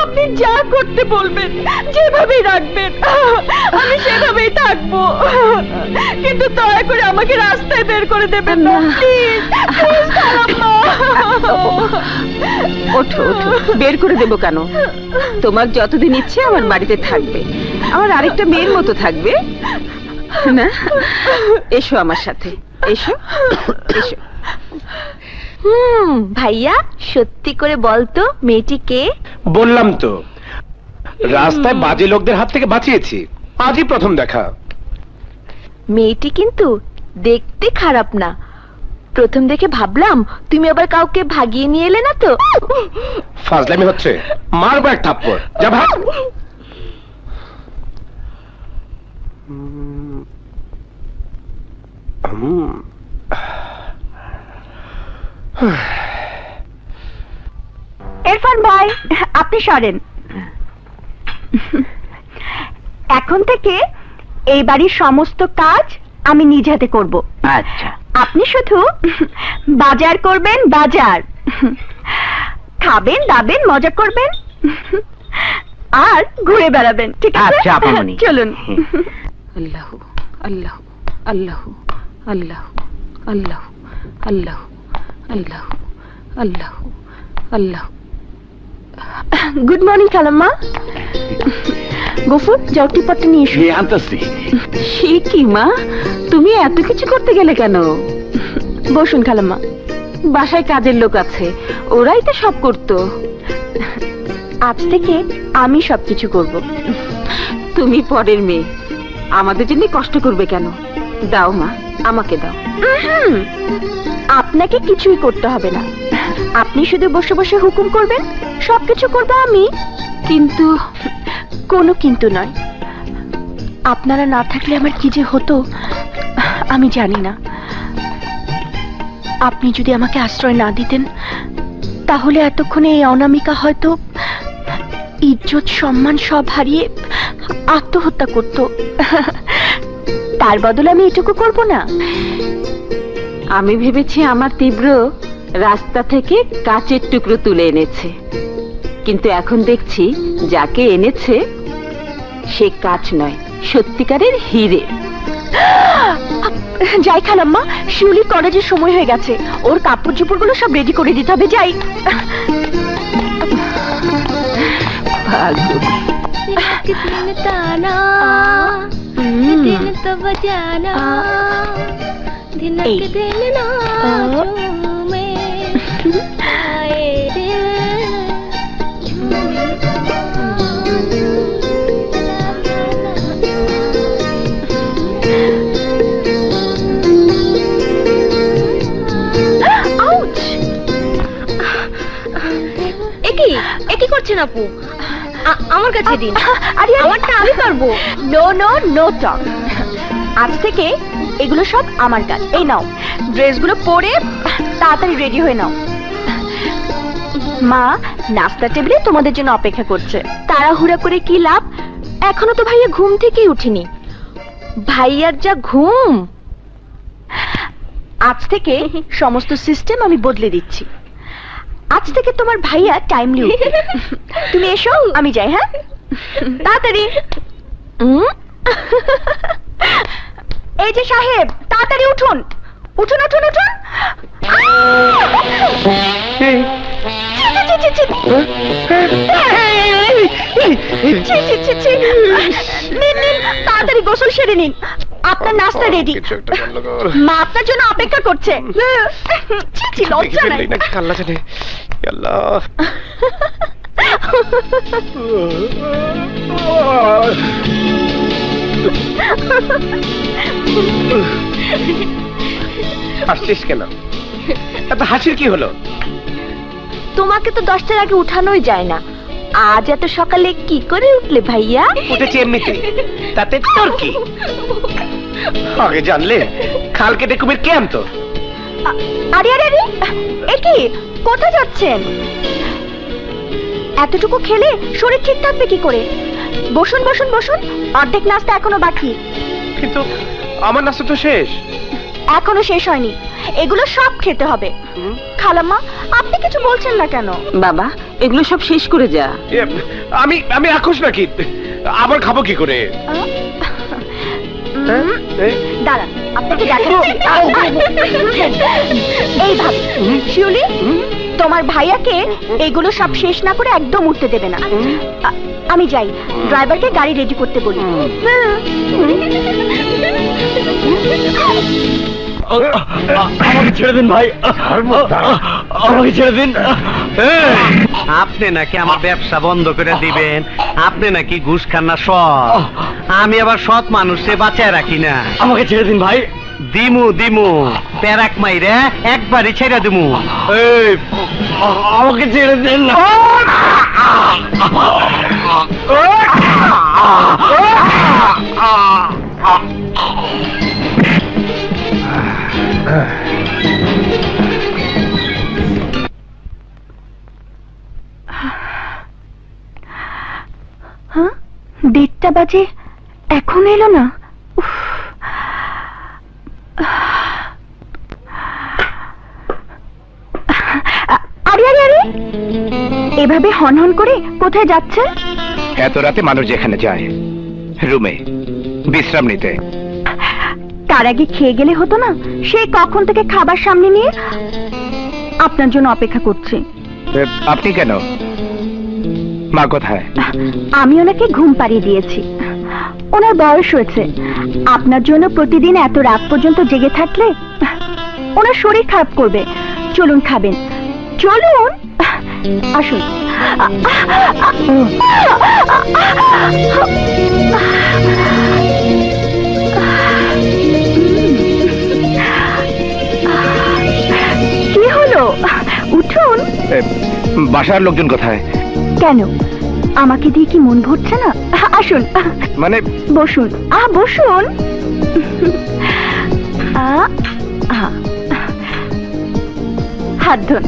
আপনি যা করতে বলবেন, যেভাবেই রাখবেন, আমি সেভাবেই থাকবো। কিন্তু দয়া করে আমাকে রাস্তায় বের করে দেবেন না, প্লিজ। ওঠো ওঠো, বের করে দেবো কেন? তোমার যতদিন ইচ্ছে আমার বাড়িতে থাকবে, আমার আরেকটা মেয়ের মতো থাকবে। না, এসো আমার সাথে, এসো এসো। ভাইয়া সত্যি করে বলতো মেয়েটি কে? বললাম তো, রাস্তায় বাজে লোকদের হাত থেকে বাঁচিয়েছি, আজই প্রথম দেখা। মেয়েটি কিন্তু দেখতে খারাপ না। প্রথম দেখে ভাবলাম তুমি আবার কাউকে ভাগিয়ে নিয়ে এলে না তো। ফাজলামি হচ্ছে, মারবো এক থাপ্পড়, যা ভাগ। ইরফান ভাই, আপনি সরেন। এখন থেকে এই বাড়ির সমস্ত কাজ আমি নিজ হাতে করব। আচ্ছা, আপনি শুধু বাজার করবেন, বাজার খাবেন, দাবেন, মজা করবেন আর ঘুরে বেড়াবেন, ঠিক আছে? আচ্ছা, আপামনি। চলুন। আল্লাহ আল্লাহ আল্লাহ আল্লাহ আল্লাহ আল্লাহ আল্লাহ আল্লাহ আল্লাহ। গুড মর্নিং খালাম্মা। গফুর, যাও টিপটটা নিয়ে এসো। আনতেছি। সে কি মা, তুমি এত কিছু করতে গেলে কেন? বসুন খালাম্মা। বাসায় কাজের লোক আছে, ওরাই তো সব করতো। আজ থেকে আমি সবকিছু করব। তুমি পরের মেয়ে, আমাদের জন্য কষ্ট করবে কেন? দাও মা, আমাকে দাও। আপনাকে কিছুই করতে হবে না, আপনি শুধু বসে বসে হুকুম করবেন, সবকিছু করবো আমি। কিন্তু কোনো কিন্তু নয়। আপনারা না থাকলে আমার কি যে হতো আমি জানি না। আপনি যদি আমাকে আশ্রয় না দিতেন তাহলে এতক্ষণে এই অনামিকা হয়তো ইজ্জত সম্মান সব হারিয়ে আত্মহত্যা করত। তার বদলে আমি এটুকু করব না। আমি ভেবেছি আমার তীব্র রাস্তা থেকে কাচের টুকরো তুলে এনেছে, কিন্তু এখন দেখছি যাকে এনেছে সে কাচ নয়, সত্যিকারের হিরে। যাই খালাম্মা, শিউলি কলেজের সময় হয়ে গেছে, ওর কাপড় চোপড় গুলো সব রেডি করে দিতে হবে। যাই। কি করছেন আপু? আমার কাছে দিন। আমারটা আমি পারবো। No no no talk. আজ থেকে এগুলো সব আমার কাজ। এই নাও, ড্রেসগুলো পরে তাড়াতাড়ি রেডি হয়ে নাও। মা নাস্তা টেবিলে তোমাদের জন্য অপেক্ষা করছে। তাড়াহুড়া করে কি লাভ? এখনো তো ভাইয়া ঘুম থেকেই উঠিনি। ভাইয়ার যা ঘুম। আজ থেকে সমস্ত সিস্টেম আমি বদলে দিচ্ছি। আজ থেকে তোমার ভাইয়া টাইমলি উঠবে। তুমি এসো, আমি যাই। হ্যাঁ, তাড়াতাড়ি। এই যে সাহেব, তাড়াতাড়ি উঠুন, উঠুন উঠুন উঠুন। নিন নিন, তাড়াতাড়ি গোসল সেরে নিন। আপনার নাস্তা রেডি। মা আপনার জন্য অপেক্ষা করছে। লজ্জা নাই? আল্লাহ জানে। আল্লাহ, হাসছিস কেন? এত হাসির কি হলো? তোমাকে তো 10টার আগে উঠানোই যায় না, আজ এত সকালে কি করে উঠলে ভাইয়া? উঠেছি এমনিতে, তাতে তোর কি? আগে জানলে খাল কেটে কুমির কে আনতো? আরে আরে আরে, এ কি? কোথায় যাচ্ছেন? এতটুকু খেলে শরীর ঠিক থাকবে কি করে? বসুন বসুন বসুন, অর্ধেক নাস্তা এখনো বাকি। কিন্তু আমার নাস্তা তো শেষ। এখনো শেষ হয়নি, এগুলো সব খেতে হবে। খালাম্মা, আপনি কিছু বলছেন না কেন? বাবা, এগুলো সব শেষ করে যা। আমি আমি রাক্ষস নাকি? আবার খাবো কি করে? দাঁড়ান, আপনাকে দেখাচ্ছি। এই ভাব শিউলি, তোমার ভাইয়াকে এগুলো সব শেষ না করে একদম উঠতে দেবে না। আমি যাই, ড্রাইভারকে গাড়ি রেডি করতে বলি। আমাকে ছেড়ে দিন ভাই, আমাকে ছেড়ে দিন। আপনি নাকি আমার ব্যবসা বন্ধ করে দিবেন, আপনি নাকি ঘুষ খান না সৎ, আমি আবার সৎ মানুষে বাঁচায় রাখি না। আমাকে ছেড়ে দিন ভাই। দিমু দিমু প্যারাক মাইরে একবারই ছেড়ে দিমু। আমাকে ছেড়ে দিন না। হ্যাঁ, 1:30 বাজে, এখন এলো না। উফ। আরে আরে আরে, এভাবে হন হন করে কোথায় যাচ্ছে? এত রাতে মানুষ যেখানে যায়, রুমে বিশ্রাম নিতে। তার আগে খেয়ে গেলে হতো না? সে কখন থেকে খাবার সামনে নিয়ে আপনার জন্য অপেক্ষা করছি। আপনি কেন? মা কোথায়? আমি ওনাকে ঘুম পাড়িয়ে দিয়েছি। ওনার বয়স হয়েছে, আপনার জন্য প্রতিদিন এত রাত পর্যন্ত জেগে থাকলে ওনার শরীর খারাপ করবে। চলুন খাবেন, চলুন, আসুন। কি হলো? উঠুন। বাসার লোকজন কোথায়? কেন, আমাকে দিয়ে কি মন ভরছে না? আসুন, মানে বসুন। বসুন। হাত ধুন।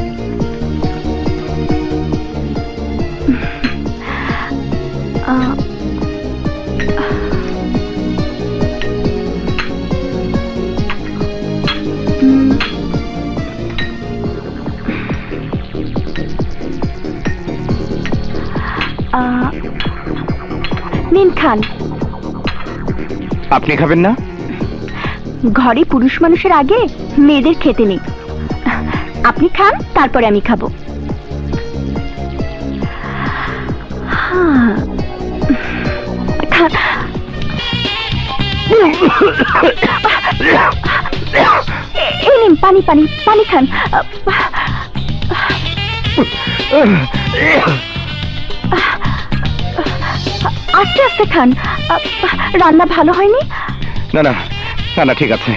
নিন, খান। আপনি খাবেন না? ঘরে পুরুষ মানুষের আগে মেয়েদের খেতে নেই। আপনি খান, তারপরে আমি খাবো। এই নিন, পানি পানি পানি খান। আস্তে আস্তে খান। রান্না ভালো হয়নি? না না না না, ঠিক আছে।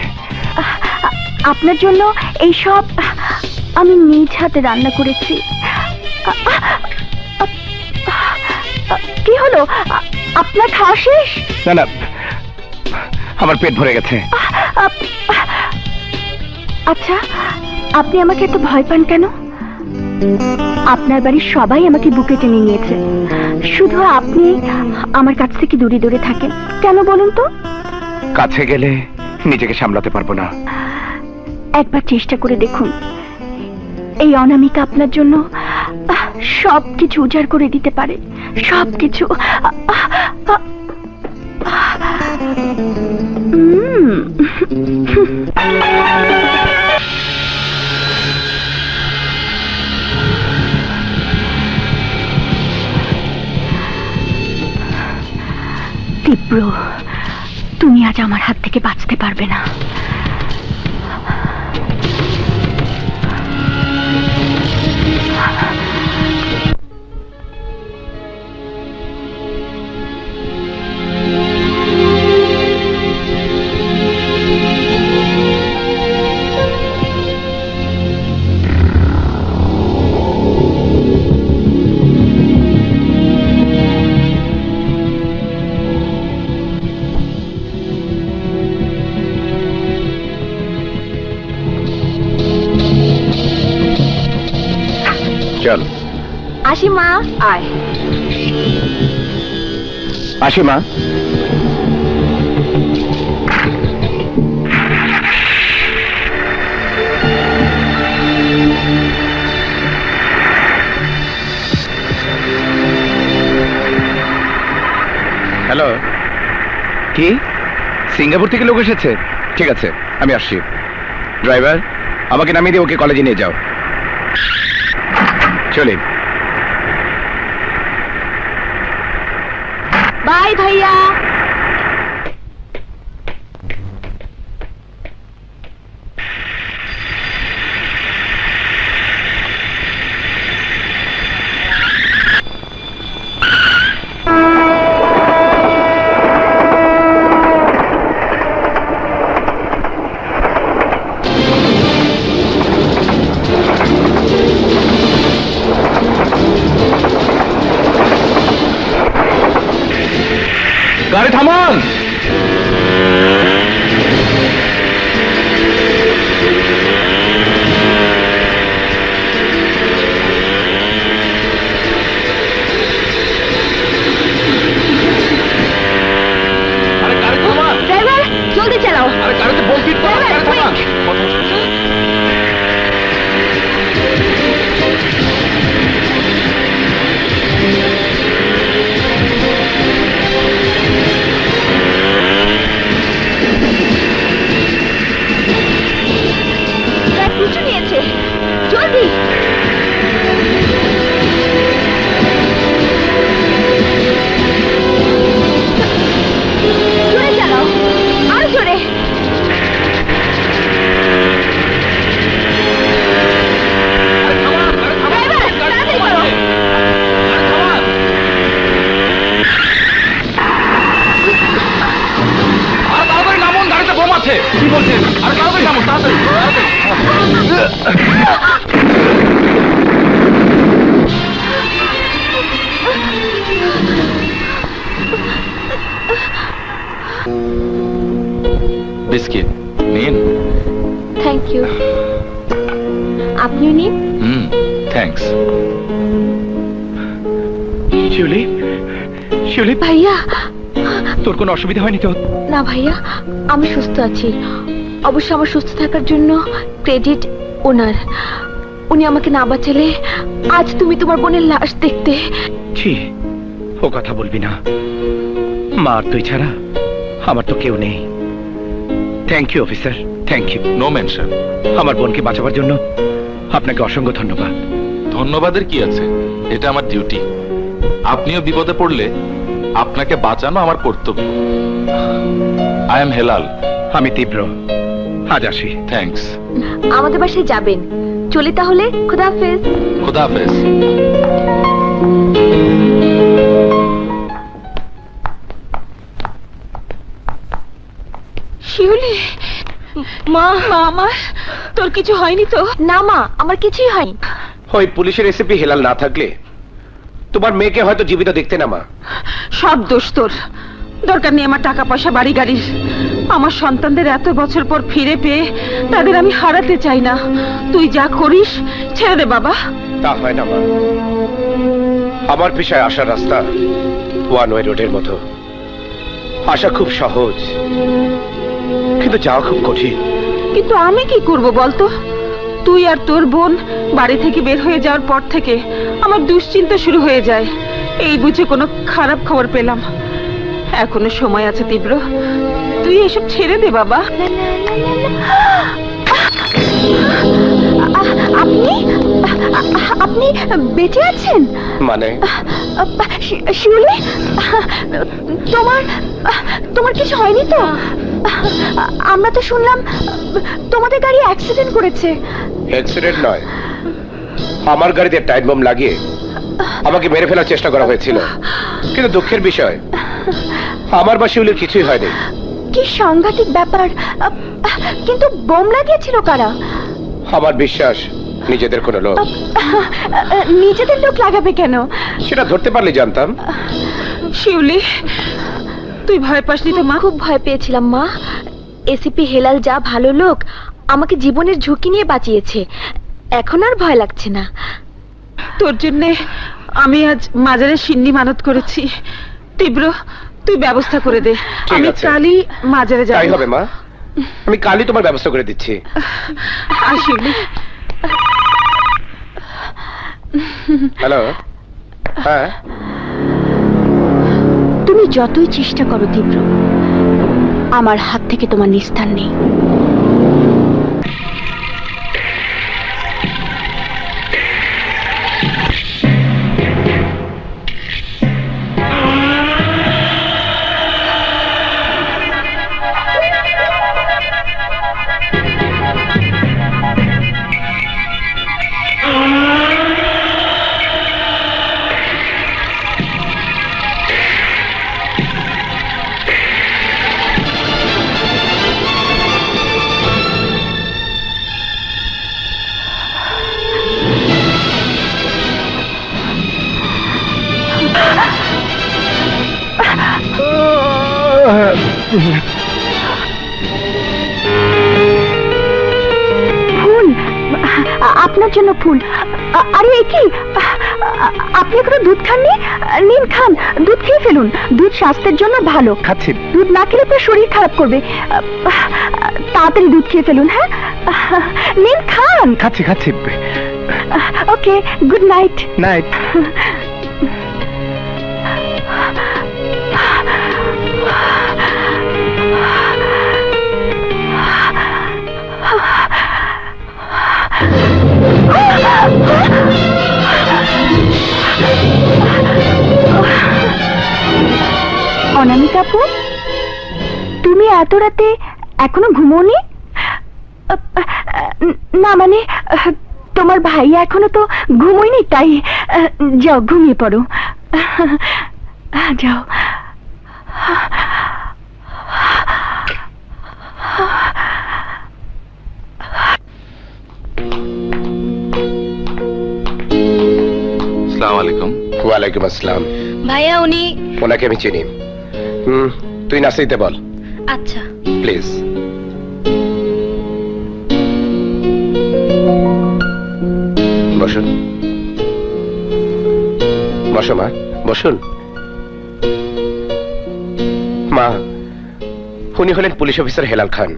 আপনার জন্য এই সব আমি নিজ হাতে রান্না করেছি। কি হলো, আপনার খাওয়া শেষ? না না, আমার পেট ভরে গেছে। আচ্ছা, আপনি আমাকে এত ভয় পান কেন? আপনার বাড়ির সবাই আমাকে বুকে টেনে নিয়েছে, শুধু আপনি আমার কাছ থেকে দূরে দূরে থাকেন কেন বলুন তো? কাছে গেলে নিজেকে সামলাতে পারবো না। একবার চেষ্টা করে দেখুন। এই অনামিকা আপনার জন্য সবকিছু উজাড় করে দিতে পারে, সবকিছু। তীব্র, তুমি আজ আমার হাত থেকে বাঁচতে পারবে না। চল আসি মা। আয়। আসি মা। হ্যালো, কি সিঙ্গাপুর থেকে লোক এসেছে? ঠিক আছে, আমি আসছি। ড্রাইভার, আমাকে নামিয়ে দিয়ে ওকে কলেজে নিয়ে যাও। চলে বাই ভাইয়া। গাড়ি থামান। আরে গাড়ি থামান। ড্রাইভার জলদি চালাও। আরে গাড়িতে বোম ফিট করো, গাড়ি থামান। ট্রাক পিছু নিয়েছে, জলদি। জোরে চালাও, আরো জোরে। ড্রাইভার তাড়াতাড়ি করো। আর তাড়াতাড়ি নামুন, গাড়িতে বোম আছে। কি বলছেন? আর তাড়াতাড়ি নামুন, তাড়াতাড়ি বিস্কিট নিন। Thank you. আপনিও নিন। থ্যাঙ্কস। শিউলি, শিউলি, ভাইয়া। তোর কোনো অসুবিধা হয়নি তো? না ভাইয়া, আমি সুস্থ আছি। অবশ্য আমার সুস্থ থাকার জন্য ক্রেডিট ওনার। উনি আমাকে না বাঁচালে আজ তুমি তোমার বোনের লাশ দেখতে। ছি, ও কথা বলবি না। মা আর তুই ছাড়া আমার তো কেউ নেই। Thank you officer, thank you. No mention. আমার বোনকে বাঁচাবার জন্য আপনাকে অসংখ্য ধন্যবাদ। ধন্যবাদের কি আছে, এটা আমার ডিউটি। আপনিও বিপদে পড়লে আপনাকে বাঁচানো আমার কর্তব্য। I am Helal. আমি তীব্র, আজ আসি। থ্যাঙ্কস। আমাদের বাসায় যাবেন। চলি তাহলে, খুদা হাফেজ। খুদা হাফেজ। শিউলি, মা। মা আমার, তোর কিছু হয়নি তো? না মা, আমার কিছুই হয়নি। ওই পুলিশের রেসিপি হেলাল না থাকলে তোমার মেয়েকে হয়তো জীবিত দেখতে না মা। সব দোষ তোর। দরকার নেই আমার টাকা পয়সা বাড়ি গাড়ির। আমার সন্তানদের এত বছর পর ফিরে পেয়ে তাদের আমি হারাতে চাই না। তুই যা করিস ছেড়ে দে বাবা। তা হয় না মা। আমার পেশায় আসার রাস্তা ওয়ান ওয়ে রোডের মতো। আসা খুব সহজ, কিন্তু যাওয়া খুব কঠিন। কিন্তু আমি কি করব বলতো? তুই আর তোর বোন বাড়ি থেকে বের হয়ে যাওয়ার পর থেকে আমার দুশ্চিন্তা শুরু হয়ে যায়। এই বুঝে কোনো খারাপ খবর পেলাম। এখনো সময় আছে তীব্র, তুই এসব ছেড়ে দে বাবা। আপনি আপনি বেঁচে আছেন? মানে শিউলি, তোমার তোমার কিছু হয়নি তো? আমরা তো শুনলাম তোমাদের গাড়ি অ্যাক্সিডেন্ট করেছে। অ্যাক্সিডেন্ট নয়, আমার গাড়িতে টাইম বোম লাগিয়ে আমাকে মেরে ফেলার চেষ্টা করা হয়েছিল। কিন্তু দুঃখের বিষয়, আমার বা শিউলির কিছুই হয়নি। কি সাংঘাতিক ব্যাপার। কিন্তু বোম লাগিয়েছিল কারা? আমার বিশ্বাস নিজেদের কোনো লোক। নিজেদের লোক লাগাবে কেন? সেটা ধরতে পারলে জানতাম। শিউলি, তুই ভয় পাসনি তো মা? খুব ভয় পেয়েছিলাম মা। এসিপি হেলাল যা ভালো লোক, আমাকে জীবনের ঝুঁকি নিয়ে বাঁচিয়েছে। এখন আর ভয় লাগছে না। তোর জন্য আমি আজ মাজারে সিন্নি মানত করেছি। তীব্র, তুই ব্যবস্থা করে দে। ঠিক আমি আছে। কালই মাজারে যাব। তাই হবে মা, আমি কালই তোমার ব্যবস্থা করে দিচ্ছি। আর শিউলি, হ্যালো, হ্যাঁ, তুমি যতই চেষ্টা করো তীব্র, আমার হাত থেকে তোমার নিস্তার নেই। ফুল, আপনার জন্য ফুল। আরে এ কি, আপনি এখনো দুধ খাননি? নিন খান, দুধ খেয়ে ফেলুন, দুধ স্বাস্থ্যের জন্য ভালো। খাচ্ছি। দুধ না খেলে তো শরীর খারাপ করবে। তাড়াতাড়ি দুধ খেয়ে ফেলুন। হ্যাঁ, নিন খান। খাচ্ছি খাচ্ছি। ওকে, গুড নাইট। নাইট। অনামিকা আপু, তুমি এত রাতে এখনো ঘুমোনি? না মানে তোমার ভাইয়া এখনো তো ঘুমোয়নি, তাই যাও ঘুমিয়ে পড়ো, যাও। আসসালামু আলাইকুম। ওয়ালাইকুম আসসালাম। ভাইয়া উনি। ওনাকে আমি চিনি। তুই নাসিতে বল আচ্ছা। প্লিজ। বসুন বসো মা, বসুন। মা, উনি হলেন পুলিশ অফিসার হেলাল খান।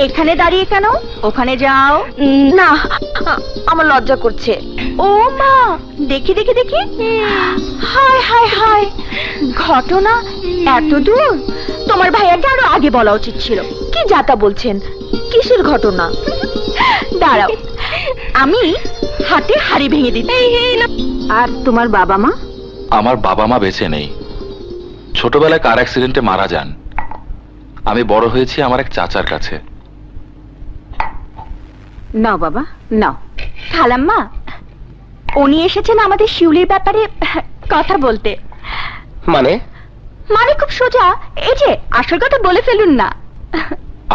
এখানে দাঁড়িয়ে কেন? ওখানে যাও। না, আমার লজ্জা করছে। ও মা, দেখি দেখি দেখি। হায় হায় হায়, ঘটনা এত দূর! তোমার ভাইয়াকে আরো আগে বলা উচিত ছিল। কি যাতা বলছেন? কিসের ঘটনা? দাঁড়াও, আমি হাতে হাড়ি ভেঙে দিচ্ছি। আর তোমার বাবা মা? আমার বাবা মা বেঁচে নেই, ছোটবেলায় কার অ্যাক্সিডেন্টে মারা যান। আমি বড় হয়েছি আমার এক চাচার কাছে। নাও বাবা, নাও। খালাম্মা, উনি এসেছেন আমাদের শিউলির ব্যাপারে কথা বলতে। মানে? মানে খুব সোজা, এই যে আসল কথা বলে ফেলুন না।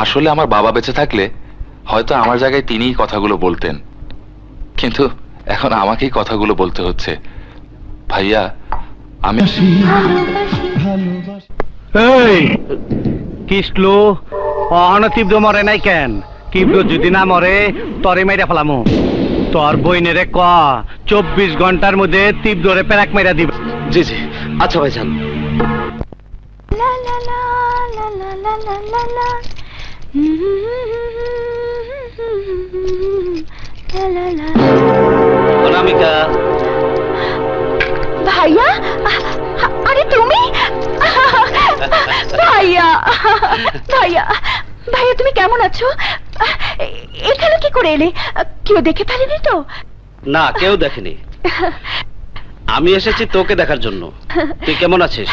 আসলে আমার বাবা বেঁচে থাকলে হয়তো আমার জায়গায় তিনিই কথাগুলো বলতেন, কিন্তু এখন আমাকেই কথাগুলো বলতে হচ্ছে। ভাইয়া, আমি এই কিসলো অহন তীব্র মরে নাই কেন? তীব্র যদি না মরে তরে মাইরা ফেলামু। তোর বইনেরে ক 24 ঘন্টার মধ্যে তীব্ররে প্যারাক মাইরা দিবে। জি জি, আচ্ছা ভাইজান। অনামিকা, ভাইয়া, আরে তুমি? ভাইয়া, ভাইয়া, ভাইয়া তুমি কেমন আছো? এখানে কি করে এলে? কেউ দেখে ফেলেনি তো? না, কেউ দেখেনি। আমি এসেছি তোকে দেখার জন্য। তুই কেমন আছিস?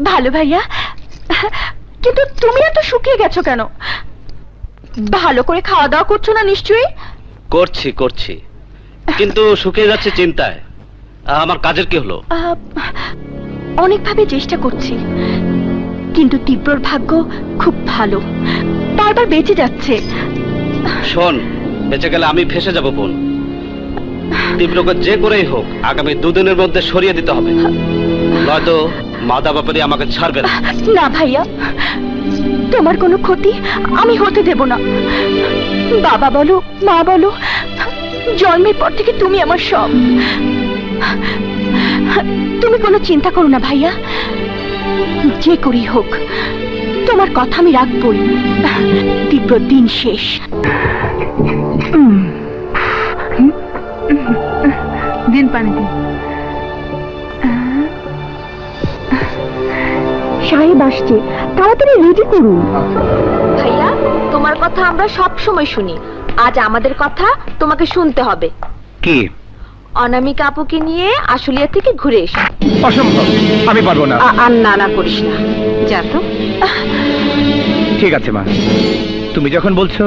ভালো ভাইয়া, কিন্তু তুমি এত শুকিয়ে গেছো কেন? ভালো করে খাওয়া দাওয়া করছো না নিশ্চয়ই? করছি করছি, কিন্তু শুকিয়ে যাচ্ছে চিন্তায়। আমার কাজের কি হলো? অনেকভাবে চেষ্টা করছি, কিন্তু তীব্রর ভাগ্য খুব ভালো, বারবার বেঁচে যাচ্ছে। শোন, বেঁচে গেলে আমি ফেসে যাব বোন। তীব্রকে যে করেই হোক আগামী 2 দিনের মধ্যে সরিয়ে দিতে হবে, নয়তো মাদা ব্যাপারী আমাকে ছাড়বে না। না ভাইয়া, তোমার কোনো ক্ষতি আমি হতে দেব না। বাবা বলো, মা বলো, জন্মের পর থেকে তুমি আমার সব। তুমি কোনো চিন্তা করো না ভাইয়া, যে করেই হোক তোমার কথা আমি রাখবই। তীব্র দিন শেষ। দিন পানি দিন। সাহেব আসছে, তাড়াতাড়ি রেডি করুন। ভাইয়া, তোমার কথা আমরা সব সময় শুনি, আজ আমাদের কথা তোমাকে শুনতে হবে। কি? অনামিকা আপুকে নিয়ে আশুলিয়া থেকে ঘুরে এসো। অসম্ভব, আমি পারবো না। আর না করিস না, যা তো। ঠিক আছে মা, তুমি যখন বলছো।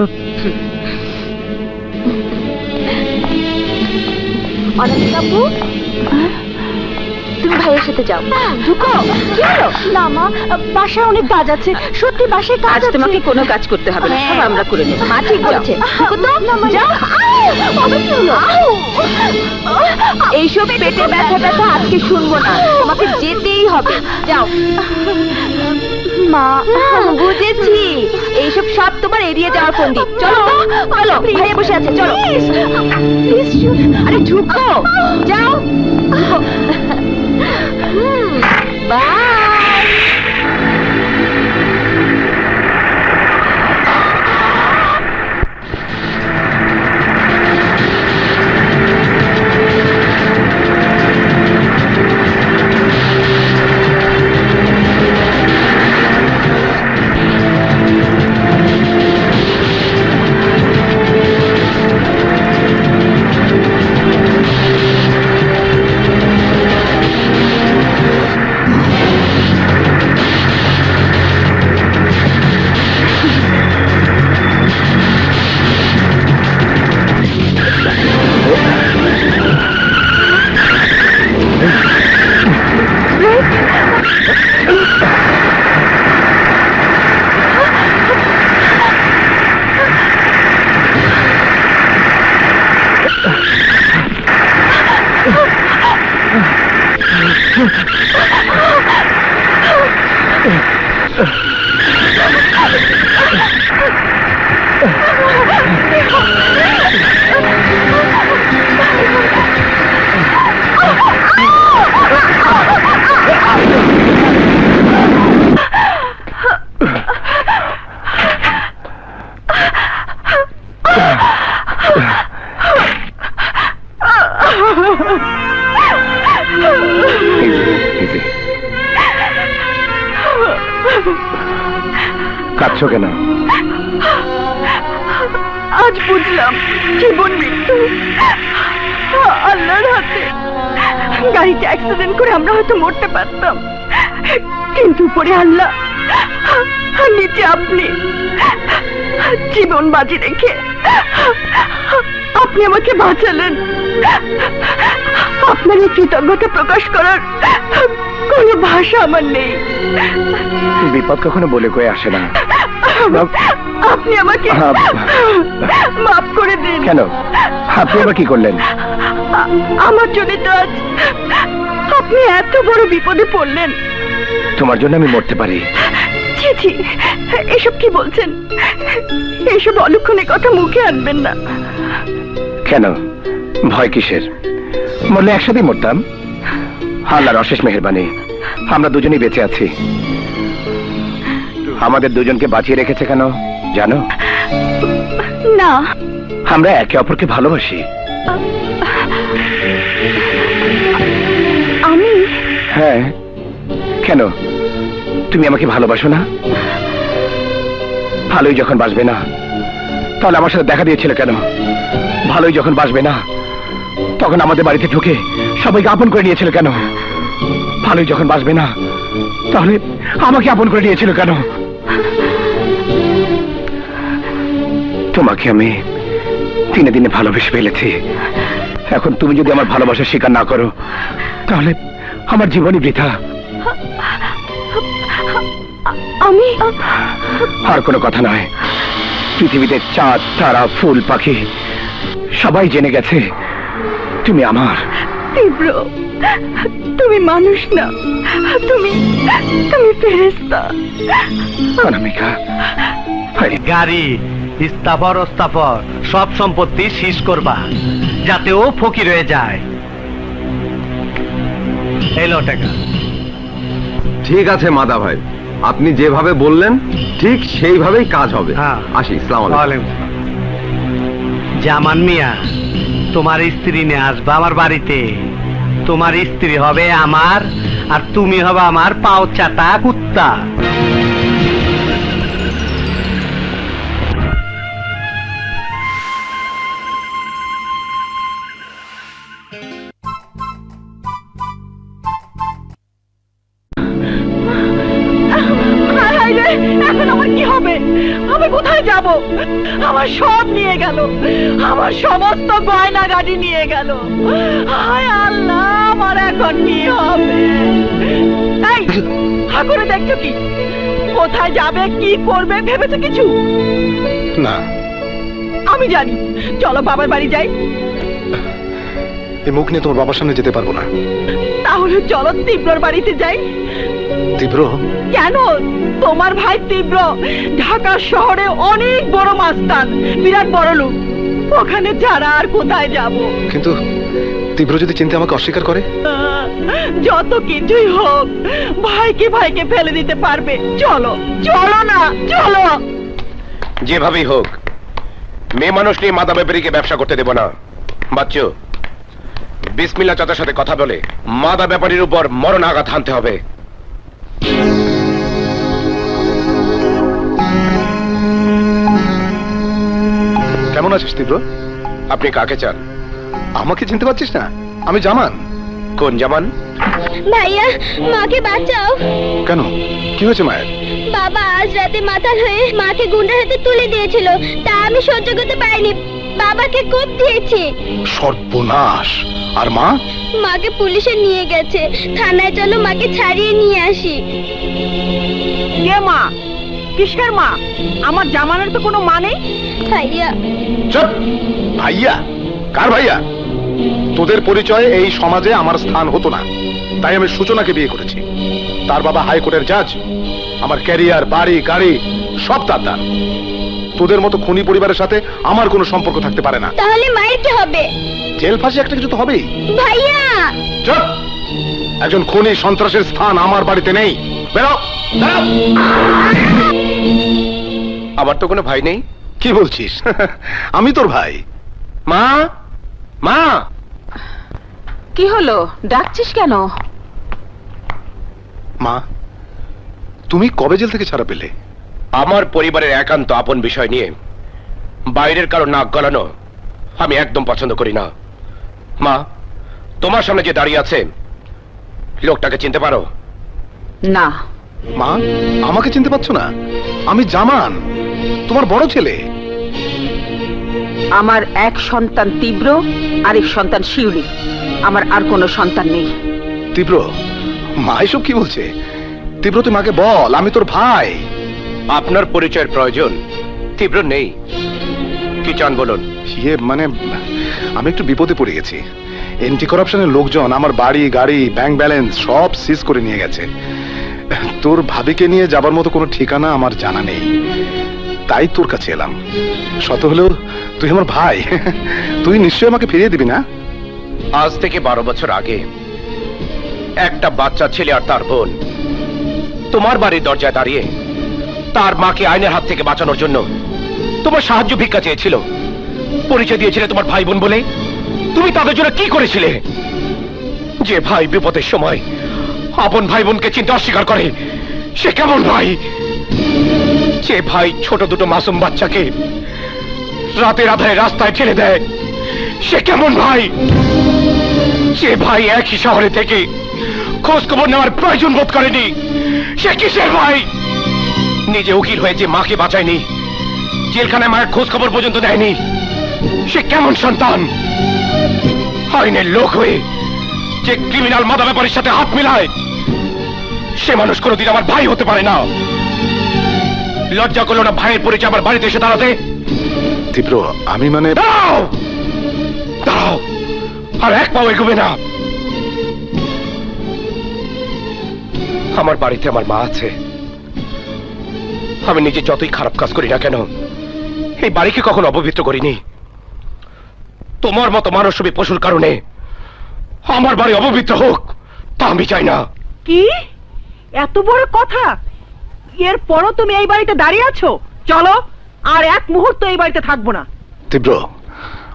অনামিকা আপু, তুমি ভাইয়ের সাথে যাও। ঢুকো। কি হলো? না মা, বাসায় অনেক কাজ আছে। সত্যি বাসায় কাজ আজ আছে। তোমাকে কোনো কাজ করতে হবে না, সব আমরা করে নেব। মা ঠিক বলেছে। ঢুকো তো, যাও। আবার কি হলো? এইসব পেটে ব্যথা ব্যথা আজকে শুনবো না, তোমাকে যেতেই হবে। যাও। মা, বুঝেছি, এইসব সব তোমার এড়িয়ে যাওয়ার ফন্দি। চলো চলো, ভাইয়া বসে আছে, চলো। আরে ঢুকো, যাও। বাই। কাঁদছো কেন? আজ বুঝলাম জীবন মৃত্যু আল্লাহর হাতে। গাড়িতে অ্যাক্সিডেন্ট করে আমরা হয়তো মরতে পারতাম, কিন্তু উপরে আল্লাহ আর নিচে আপনি। জীবন বাজি রেখে আপনি আমাকে বাঁচালেন। আপনার এই কৃতজ্ঞতা প্রকাশ করার কোনো ভাষা আমার নেই। বিপদ কখনো বলে কয়ে আসে না। আপনি আমাকে মাফ করে দিন। কেন? আপনি আবার কি করলেন? আমার জন্য তো আজ আপনি এত বড় বিপদে পড়লেন। তোমার জন্য আমি মরতে পারি? ছি ছি, এসব কি বলছেন? এসব অলক্ষণে কথা মুখে আনবেন না। কেন? ভয় কিসের? মরলে একসাথেই মরতাম। আল্লাহর অশেষ মেহেরবানি, আমরা দুজনেই বেঁচে আছি। আমাদের দুজনকে বাঁচিয়ে রেখেছে কেন জানো? না, আমরা একে অপরকে ভালোবাসি। আমি? হ্যাঁ। কেন? তুমি আমাকে ভালোবাসো না? ভালোই যখন বাসবে না, তাহলে আমার সাথে দেখা দিয়েছিল কেন? ভালোই যখন বাসবে না, তখন আমাদের বাড়িতে ঢুকে সবাইকে আপন করে নিয়েছিল কেন? ভালোই যখন বাসবে না, তাহলে আমাকে আপন করে নিয়েছিল কেন? তোমাকে আমি দিনে দিনে ভালোবেসে ফেলেছি। এখন তুমি যদি আমার ভালোবাসা স্বীকার না করো, তাহলে আমার জীবনই বৃথা। আমি? আর কোনো কথা নয়। পৃথিবীতে চাঁদ, তারা, ফুল, পাখি সবাই জেনে গেছে তুমি আমার। তীব্র, তুমি মানুষ না, তুমি ফেরেশতা। অনামিকা, গাড়ি ইস্তাফর ওস্তাফর সব সম্পত্তি শীষ করবা, যাতে ও ফকির হয়ে যায়। এলো টাকা। ঠিক আছে মাদা ভাই, আপনি যেভাবে বললেন ঠিক সেইভাবেই কাজ হবে। হ্যাঁ। আসি, আসসালামু আলাইকুম। ওয়ালাইকুম আসসালাম। জামান মিয়া, তোমার স্ত্রী নিয়ে আসবা আমার বাড়িতে। তোমার স্ত্রী হবে আমার, আর তুমি হবে আমার পাও চাটা কুত্তা। এখন আমার কি হবে? আমি কোথায় যাব? আমার সব নিয়ে গেল, আমার সমস্ত গয়না গাড়ি নিয়ে গেল। হায় আল্লাহ, আমার এখন কি হবে? এই ঠাকুরে দেখছো কি? কোথায় যাবে, কি করবে ভেবেছো কিছু? না, আমি জানি। চলো বাবার বাড়ি যাই। এই মুখ নিয়ে তোমার বাবার সামনে যেতে পারবো না। তাহলে চলো তীব্রর বাড়িতে যাই। তীব্র? কেন? তোমার ভাই তীব্র ঢাকা শহরে অনেক বড় মাস্তান, বিরাট বড় লোক। ওখানে ছাড়া আর কোথায় যাব? কিন্তু তীব্র যদি চিনতে আমাকে অস্বীকার করে? যত কিছুই হোক, ভাইকে ভাইকে ফেলে দিতে পারবে। চলো চলো না, চলো। যেভাবেই হোক মেয়ে মানুষ নিয়ে মাদা ব্যাপারীকে ব্যবসা করতে দেব না। বাচ্চু, বিসমিল্লাহ চাচার সাথে কথা বলে মাদা ব্যাপারীর উপর মরণ আঘাত হানতে হবে। কেমন আছিস তীব্র? আপনি কাকে চান? আমাকে চিনতে পারছিস না? আমি জামান। কোন জামান? ভাইয়া, মাকে বাঁচাও। কেন, কি হয়েছে মায়ের? বাবা আজ রাতে মাতাল হয়ে মাকে গুন্ডার হাতে তুলে দিয়েছিল, তা আমি সহ্য করতে পারিনি, বাবাকে কোপ দিয়েছি। সর্বনাশ! আর মা? মাকে পুলিশে নিয়ে গেছে, থানায় চলো মাকে ছাড়িয়ে নিয়ে আসি। কে মা? কিসের মা? আমার জামানের তো কোনো মা নেই। ভাইয়া। চুপ! ভাইয়া? কার ভাইয়া? তোদের পরিচয়ে এই সমাজে আমার স্থান হতো না, তাই আমি সূচনাকে বিয়ে করেছি। তার বাবা হাইকোর্টের জাজ। আমার ক্যারিয়ার, বাড়ি, গাড়ি সব তার দান। তোদের মতো খুনি পরিবারের সাথে আমার কোনো সম্পর্ক থাকতে পারে না। তাহলে মায়ের কি হবে? জেল ফাঁসি একটা কিছু তো হবেই। ভাইয়া! চুপ! একজন খুনি সন্ত্রাসের স্থান আমার বাড়িতে নেই। বেরো! বেরো! আমার তো কোনো ভাই নেই। কি বলছিস? আমি তোর ভাই। মা, মা! কি হলো, ডাকছিস কেন? মা, তুমি কবে জেল থেকে ছাড়া পেলে? আমার পরিবারের একান্ত আপন বিষয় নিয়ে বাইরের কারো নাক গলানো আমি একদম পছন্দ করি না। মা, তোমার সামনে যে দাঁড়িয়ে আছে লোকটাকে চিনতে পারো? না। মা, আমাকে চিনতে পারছো না? আমি জামান, তোমার বড় ছেলে। আমার এক সন্তান তীব্র, আরেক সন্তান শিউলি। আমার আর কোনো সন্তান নেই। তীব্র? মা এসব কি বলছে? তীব্র, তুই মাকে বল আমি তোর ভাই। আপনার পরিচয়ের প্রয়োজন তীব্র নেই। কি চান বলুন? ইয়ে মানে, আমি একটু বিপদে পড়ে গেছি। এন্টি করাপশনের লোকজন আমার বাড়ি, গাড়ি, ব্যাংক ব্যালেন্স সব সিজ করে নিয়ে গেছে। তোর ভাবিকে নিয়ে যাবার মতো কোনো ঠিকানা আমার জানা নেই, তাই তোর কাছে এলাম। শত হলেও তুই আমার ভাই, তুই নিশ্চয়ই আমাকে ফিরিয়ে দিবি না? আজ থেকে 12 বছর আগে একটা বাচ্চা ছেলে আর তার বোন তোমার বাড়ির দরজায় দাঁড়িয়ে তার মাকে আইনের হাত থেকে বাঁচানোর জন্য তোমার সাহায্য ভিক্ষা চেয়েছিল। পরিচয় দিয়েছিলে তোমার ভাই বোন বলে। তুমি তাদের জন্য কি করেছিলে? যে ভাই বিপদের সময় আপন ভাই বোনকে চিনতে অস্বীকার করে, সে কেমন ভাই? যে ভাই ছোট দুটো মাসুম বাচ্চাকে রাতের আধারে রাস্তায় ঠেলে দেয়, সে কেমন ভাই? যে ভাই একই শহরে থেকে খোঁজ খবর নেওয়ার প্রয়োজন বোধ করেনি, সে কিসের ভাই? নিজে উকিল হয়ে যে মাকে বাঁচায়নি, জেলখানায় মায়ের খোঁজ খবর পর্যন্ত দেয়নি, সে কেমন সন্তান? আইনের লোক হয়ে যে ক্রিমিনাল মাদা ব্যাপারীর সাথে হাত মিলায়, সে মানুষ কোনোদিন আমার ভাই হতে পারে না। লজ্জা করলো না ভাইয়ের পরিচয় আমার বাড়িতে এসে দাঁড়াতে? তীব্র, আমি মানে... দাঁড়াও! দাঁড়াও! আর এক পাও এগোবে না। আমার বাড়িতে আমার মা আছে। আমি নিজে যতই খারাপ কাজ করি না কেন, এই বাড়িকে কখনো অপবিত্র করিনি। তোমার মতো মানসবী পশুর কারণে আমার বাড়ি অপবিত্র হোক, তা আমি চাই না। কি এত বড় কথা? এরপরও তুমি এই বাড়িতে দাঁড়িয়ে আছো? চলো, আর এক মুহূর্ত এই বাড়িতে থাকবো না। তীব্র,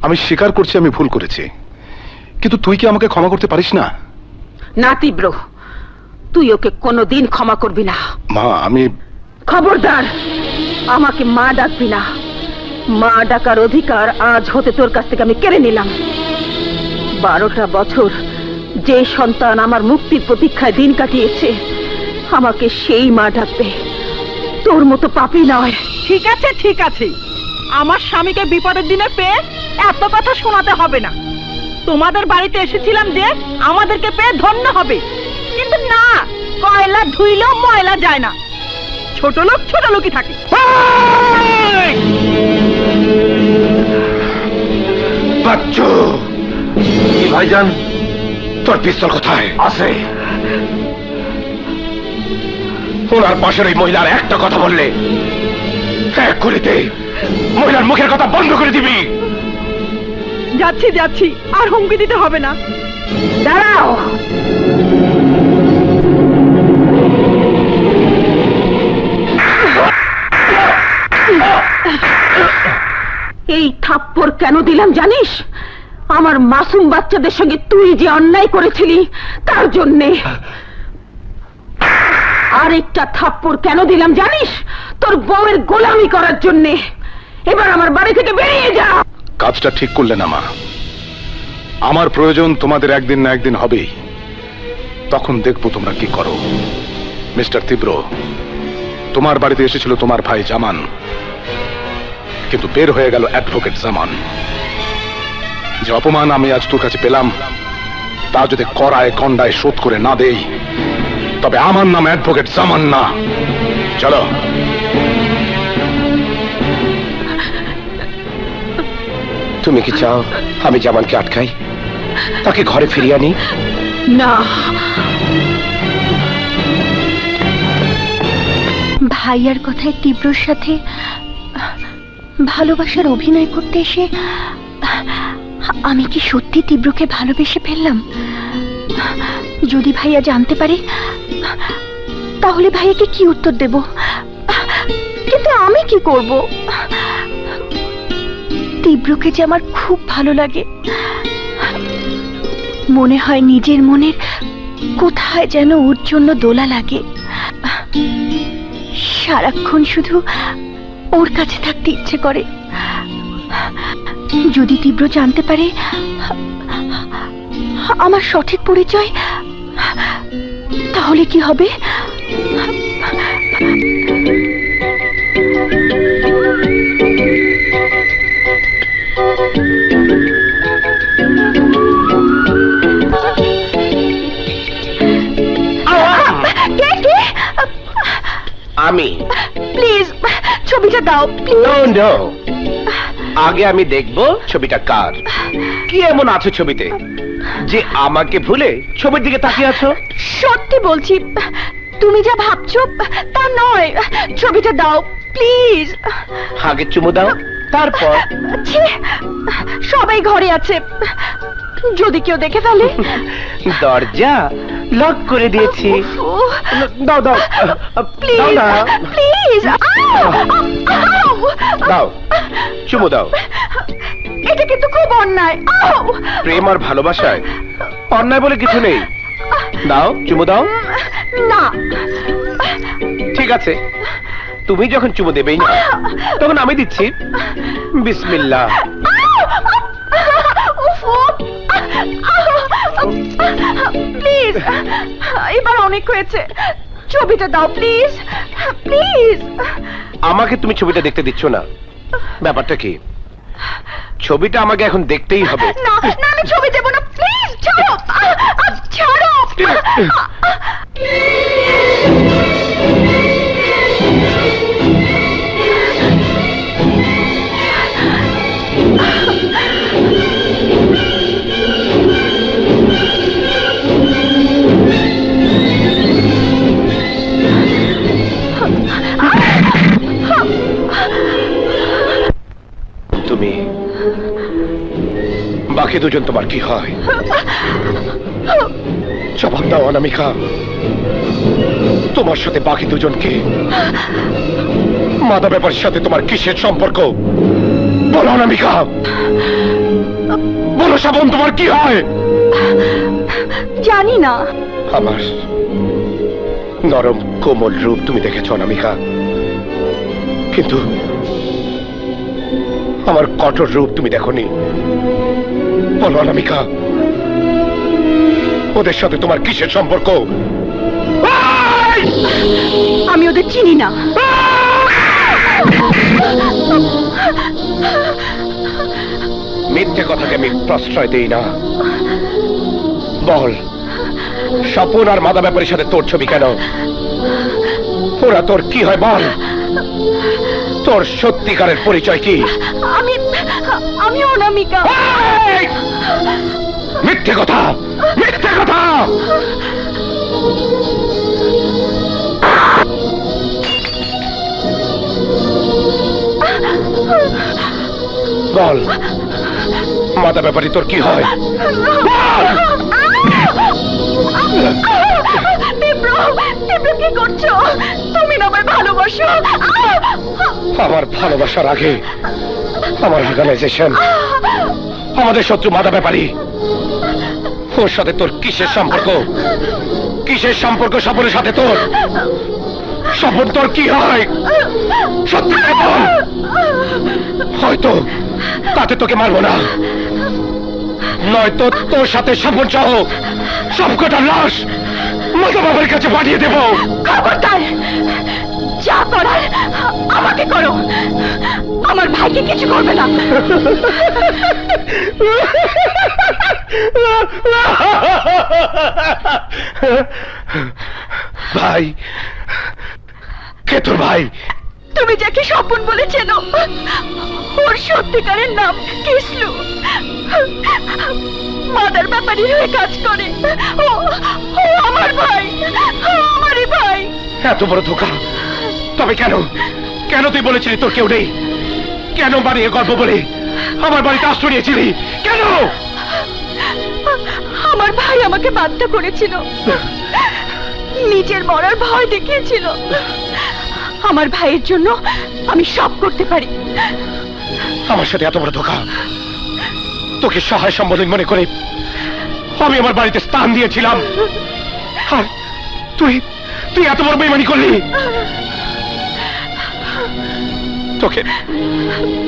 আমি স্বীকার করছি আমি ভুল করেছি, কিন্তু তুই কি আমাকে ক্ষমা করতে পারিস না? না তীব্র, তুই ওকে কোনোদিন ক্ষমা করবি না। মা, আমি... খবরদার, আমাকে মা ডাকবি না। মা ডাকার অধিকার আজ হতে তোর কাছ থেকে আমি কেড়ে নিলাম। 12টা বছর যে সন্তান আমার মুক্তির প্রতীক্ষায় দিন কাটিয়েছে, আমাকে সেই মা ডাকবে, তোর মতো পাপী নয়। ঠিক আছে ঠিক আছে, আমার স্বামীকে বিপদের দিনে পেয়ে এত কথা শোনাতে হবে না। তোমাদের বাড়িতে এসেছিলাম যে আমাদেরকে পেয়ে ধন্য হবে, কিন্তু না, কয়লা ধুইলেও ময়লা যায় না। ছোট লোকই থাকে। বাচ্চু, ভাইজান তোর পিস্তল কোথায় আছে? ওনার পাশের ওই মহিলার একটা কথা বললে এক গুলিতে মহিলার মুখের কথা বন্ধ করে দিবি। যাচ্ছি যাচ্ছি, আর হুমকি দিতে হবে না। দাঁড়াও। এই থাপ্পড় কেন দিলাম জানিস? আমার মাসুম বাচ্চাদের সঙ্গে তুই যে অন্যায় করেছিলি তার জন্যে। আরেকটা থাপ্পড় কেন দিলাম জানিস? তোর বউয়ের গোলামি করার জন্যে। এবার আমার বাড়ি থেকে বেরিয়ে যা। কাজটা ঠিক করলে না মা। আমার প্রয়োজন তোমাদের একদিন না একদিন হবেই, তখন দেখবো তোমরা কি করো। মিস্টার তীব্র, তোমার বাড়িতে এসেছিল তোমার ভাই জামান, কিন্তু বের হয়ে গেল অ্যাডভোকেট জামান। যে অপমান আমি আজ তোর কাছে পেলাম তা যদি কড়ায় গন্ডায় শোধ করে না দেই, তবে আমার নাম অ্যাডভোকেট জামান না। চলো। তুমি কি চাও আমি জামানকে আটকাই, তাকে ঘরে ফিরিয়ে আনি? না, ভাইয়ার কথায় তীব্রর সাথে ভালোবাসার অভিনয় করতে এসে আমি কি সত্যি তীব্রকে ভালোবেসে ফেললাম? যদি ভাইয়া জানতে পারে তাহলে ভাইয়াকে কি উত্তর দেব? কিন্তু আমি কি করব? তীব্রকে যে আমার খুব ভালো লাগে, মনে হয় নিজের মনের কোথায় যেন ওর জন্য দোলা লাগে। সারাক্ষণ শুধু ওর কাছে থাকতে ইচ্ছে করে। যদি তীব্র জানতে পারে আমার সঠিক পরিচয়, তাহলে কি হবে? আমি। প্লিজ ছবিটা দাও। নো, আগে আমি দেখব ছবিটা কার। কি এমন আছে ছবিতে যে আমাকে ভুলে ছবির দিকে তাকিয়ে আছো? সত্যি বলছি, তুমি যা ভাবছো তা নয়। ছবিটা দাও প্লিজ। আগে চুমু দাও, তারপর। ছি, সবাই ঘরে আছে, যদি কেউ দেখে ফেলে। দরজা লক করে দিয়েছি। দাও দাও, প্লিজ দাও না। প্লিজ দাও, চুমু দাও। এটা কিন্তু খুব অন্যায়। প্রেম আর ভালোবাসায় অন্যায় বলে কিছু নেই। দাও, চুমু দাও। না, ঠিক আছে, তুমি যখন চুমু দেবেই না, তখন আমি দিচ্ছি। বিসমিল্লাহ। প্লিজ, এবার অনেক হয়েছে, ছবিটা দাও প্লিজ প্লিজ। আমাকে তুমি ছবিটা দেখতে দিচ্ছ না, ব্যাপারটা কি? ছবিটা আমাকে এখন দেখতেই হবে। না না, আমি ছবি দেবো না, প্লিজ ছাড়ো ছাড়ো। তুমি, বাকি দুজন তোমার কি হয়? জবাব দাও অনামিকা, তোমার সাথে বাকি দুজনকে মাদা ব্যাপারের সাথে তোমার কিসের সম্পর্ক? বলো অনামিকা, বলো শ্রাবণ, তোমার কি হয়? জানি না। আমার নরম কোমল রূপ তুমি দেখেছ অনামিকা, কিন্তু আমার কঠোর রূপ তুমি দেখোনি। বলো অনামিকা, ওদের সাথে তোমার কিসের সম্পর্ক? আমি ওদের চিনি না। মিথ্যে কথাকে আমি প্রশ্রয় দেই না। বল, স্বপন আর মাদা ব্যাপারীর সাথে তোর ছবি কেন? ওরা তোর কি হয় বল? তোর সত্যিকারের পরিচয় কি? আমি অনামিকা। এই! মিথ্যে কথা, মিথ্যে কথা! বল, মাদা ব্যাপারী তোর কি হয়? কি করছো? তুমি না আমায় ভালোবাসো। আমার ভালোবাসার আগে আমার অর্গানাইজেশন, আমাদের শত্রু মাদা ব্যাপারী, ওর সাথে তোর কিসের সম্পর্ক? কিসের সম্পর্ক স্বপনের সাথে তোর? স্বপন তোর কি হয়? সত্যি করে বল। হয়তো তাতে তোকে মারবো না, নয়তো তোর সাথে স্বপন সহ সবকটা লাশ মাদা বাবার কাছে পাঠিয়ে দেবো। খবরদার, যা করার আমাকে করো, আমার ভাইকে কিছু করবে না। ভাই, কে তোর ভাই? তুমি যাকে স্বপন বলেছেন, ওর সত্যিকারের নাম কিসলু। মাদার ব্যাপারীর হয়ে কাজ করে। ও আমার ভাই, আমারই ভাই। এত বড় ধোঁকা! তবে কেন, কেন তুই বলেছিলি তোর কেউ নেই? কেন বানিয়ে গল্প বলে আমার বাড়িতে আশ্রয় নিয়েছিলি? কেন? আমার ভাই আমাকে বাধ্য করেছিল, নিজের মরার ভয় দেখিয়েছিল। আমার ভাইয়ের জন্য আমি সব করতে পারি। আমার সাথে এত বড় ধোঁকা! তোকে সহায় সম্বোধন মনে করে আমি আমার বাড়িতে স্থান দিয়েছিলাম, আর তুই তুই এত বড় বেইমানি করলি! তোকে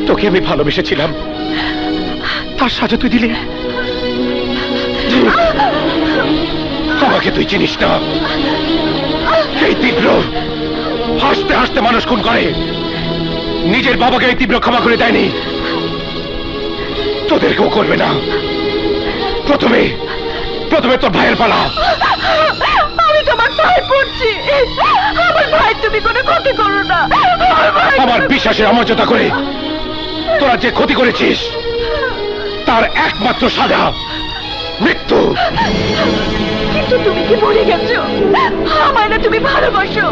তোকে আমি ভালোবেসেছিলাম, তার সাজা তুই দিলি। আমাকে তুই চিনিস না। এই তীব্র হাসতে হাসতে মানুষ খুন করে, নিজের বাবাকে এই তীব্র ক্ষমা করে দেয়নি, তোদেরকেও করবে না। প্রথমে প্রথমে তোর ভাইয়ের পালা। আমি তোমার ভাই পড়ছি, আমার ভাই তুমি কোনো ক্ষতি করো না। আমার বিশ্বাসের অমর্যাদা করে তোরা যে ক্ষতি করেছিস তার একমাত্র সাজা মৃত্যু। কিন্তু তুমি কি ভুলে গেছো আমায় না তুমি ভালোবাসো?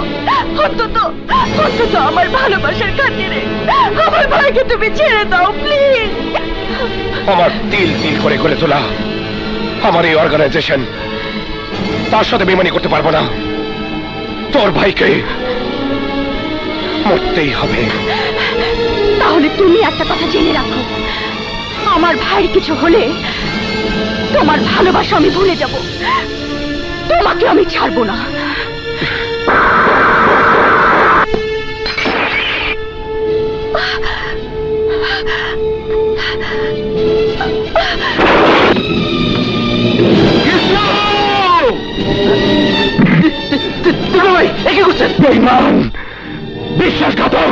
অন্তত অন্তত আমার ভালোবাসার খাতিরে আমার ভাইকে তুমি ছেড়ে দাও প্লিজ। আমার তিল তিল করে গড়ে তোলা আমার এই অর্গানাইজেশন, তার সাথে বেমানি করতে পারবো না। তোর ভাইকে মরতেই হবে। তাহলে তুমি একটা কথা জেনে রাখো, আমার ভাইয়ের কিছু হলে তোমার ভালোবাসা আমি ভুলে যাব, তোমাকে আমি ছাড়বো না। কি করছেন? বেঈমান, বিশ্বাসঘাতক!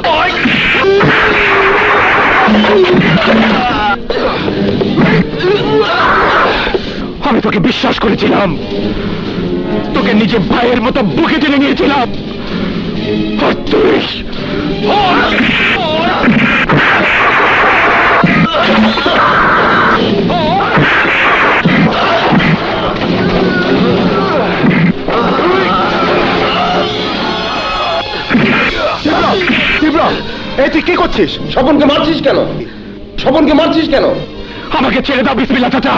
আমি তোকে বিশ্বাস করেছিলাম, তোকে নিজে ভাইয়ের মতো বুকে টেনে নিয়েছিলাম, আর তুই এই তুই কি করছিস? স্বপনকে মারছিস কেন? স্বপনকে মারছিস কেন? আমাকে ছেড়ে দাও বিসমিল্লাহ চাচা।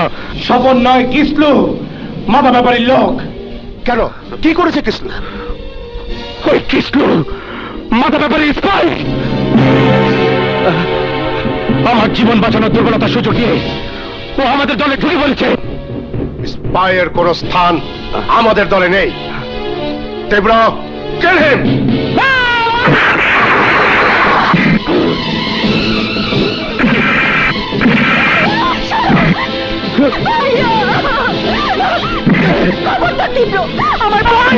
স্বপন নয়, কিসলু মাদা ব্যাপারীর লোক। কেন, কি করেছে কিসলু? ওই কিসলু মাদা ব্যাপারীর স্পাই। আমার জীবন বাঁচানোর দুর্বলতার সুযোগ নিয়ে ও আমাদের দলে ঢুকে বলেছে। স্পাইয়ের কোন স্থান আমাদের দলে নেই। তীব্র, কিল হিম! আমার ভাই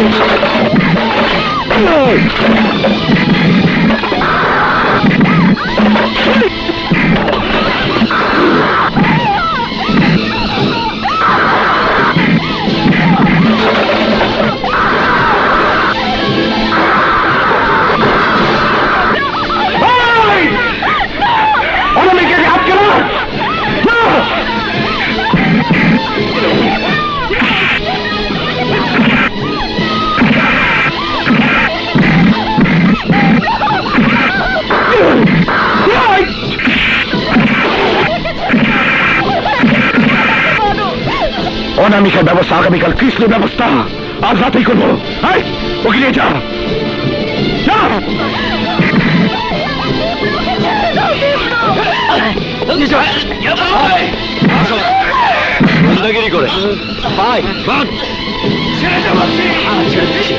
অনামিকার ব্যবস্থা আগামীকাল কৃষ্ণের ব্যবস্থা আজ রাতেই করবো। ওকে নিয়ে যা। গুন্ডাগিরি করে ভাই ছেড়ে যা বলছি। ছেড়ে দিচ্ছি।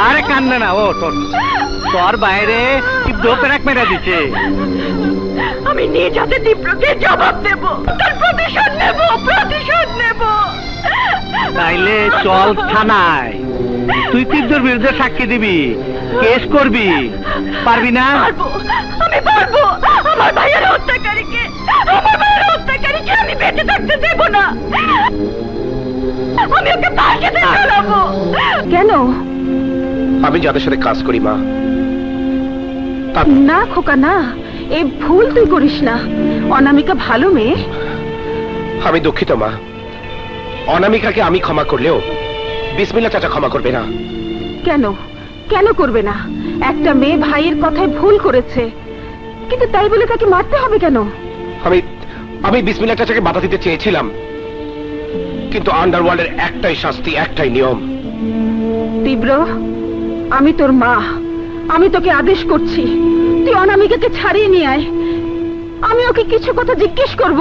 আরে কান্দে না, ও তোর বাইরে দোপেরাক মেরা দিচ্ছে। আমি নিজ হাতে তীব্রকে জবাব দেব, তার প্রতিশোধ নেব। তাইলে চল থানায়, তুই তীব্রর বিরুদ্ধে সাক্ষী দিবি, কেস করবি, পারবি না? আমি পারবো। আমার ভাইয়ের হত্যাকারীকে আমি বেঁচে থাকতে দেব না। আমি ওকে ফাঁসিতে ঝুলাবো। কেন? আমি যাদের সাথে কাজ করি মা, না খোকা না, এই ভুল তুই করিস না। অনামিকা ভালো মেয়ে। আমি দুঃখিত মা। অনামিকাকে আমি ক্ষমা করলেও বিসমিল্লাহ চাচা ক্ষমা করবে না। কেন কেন করবে না? একটা মেয়ে ভাইয়ের কথায় ভুল করেছে, কিন্তু তাই বলে তাকে মারতে হবে কেন? আমি বিসমিল্লাহ চাচাকে বাধা দিতে চেয়েছিলাম, কিন্তু আন্ডারওয়ার্ল্ডের একটাই শাস্তি, একটাই নিয়ম। তীব্র, আমি তোর মা, আমি তোকে আদেশ করছি, তুই অনামিকাকে ছাড়িয়ে নিয়ে আয়। আমি ওকে কিছু কথা জিজ্ঞেস করব।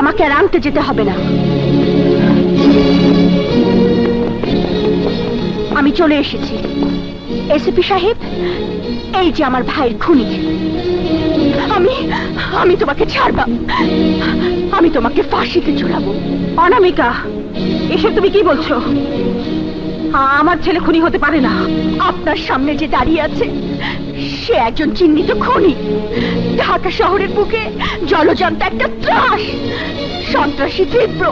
আমাকে আর আনতে যেতে হবে না। আমি চলে এসেছি। এসিপি সাহেব, এই যে আমার ভাইয়ের খুনি। আমি তোমাকে ছাড়ব, আমি তোমাকে ফাঁসিতে ঝুলাবো। অনামিকা, এসব তুমি কি বলছো? আমার ছেলে খুনি হতে পারে না। আপনার সামনে যে দাঁড়িয়ে আছে সে একজন চিহ্নিত খুনি। ঢাকা শহরের বুকে জলজন্ত একটা ত্রাস, সন্ত্রাসী তীব্র।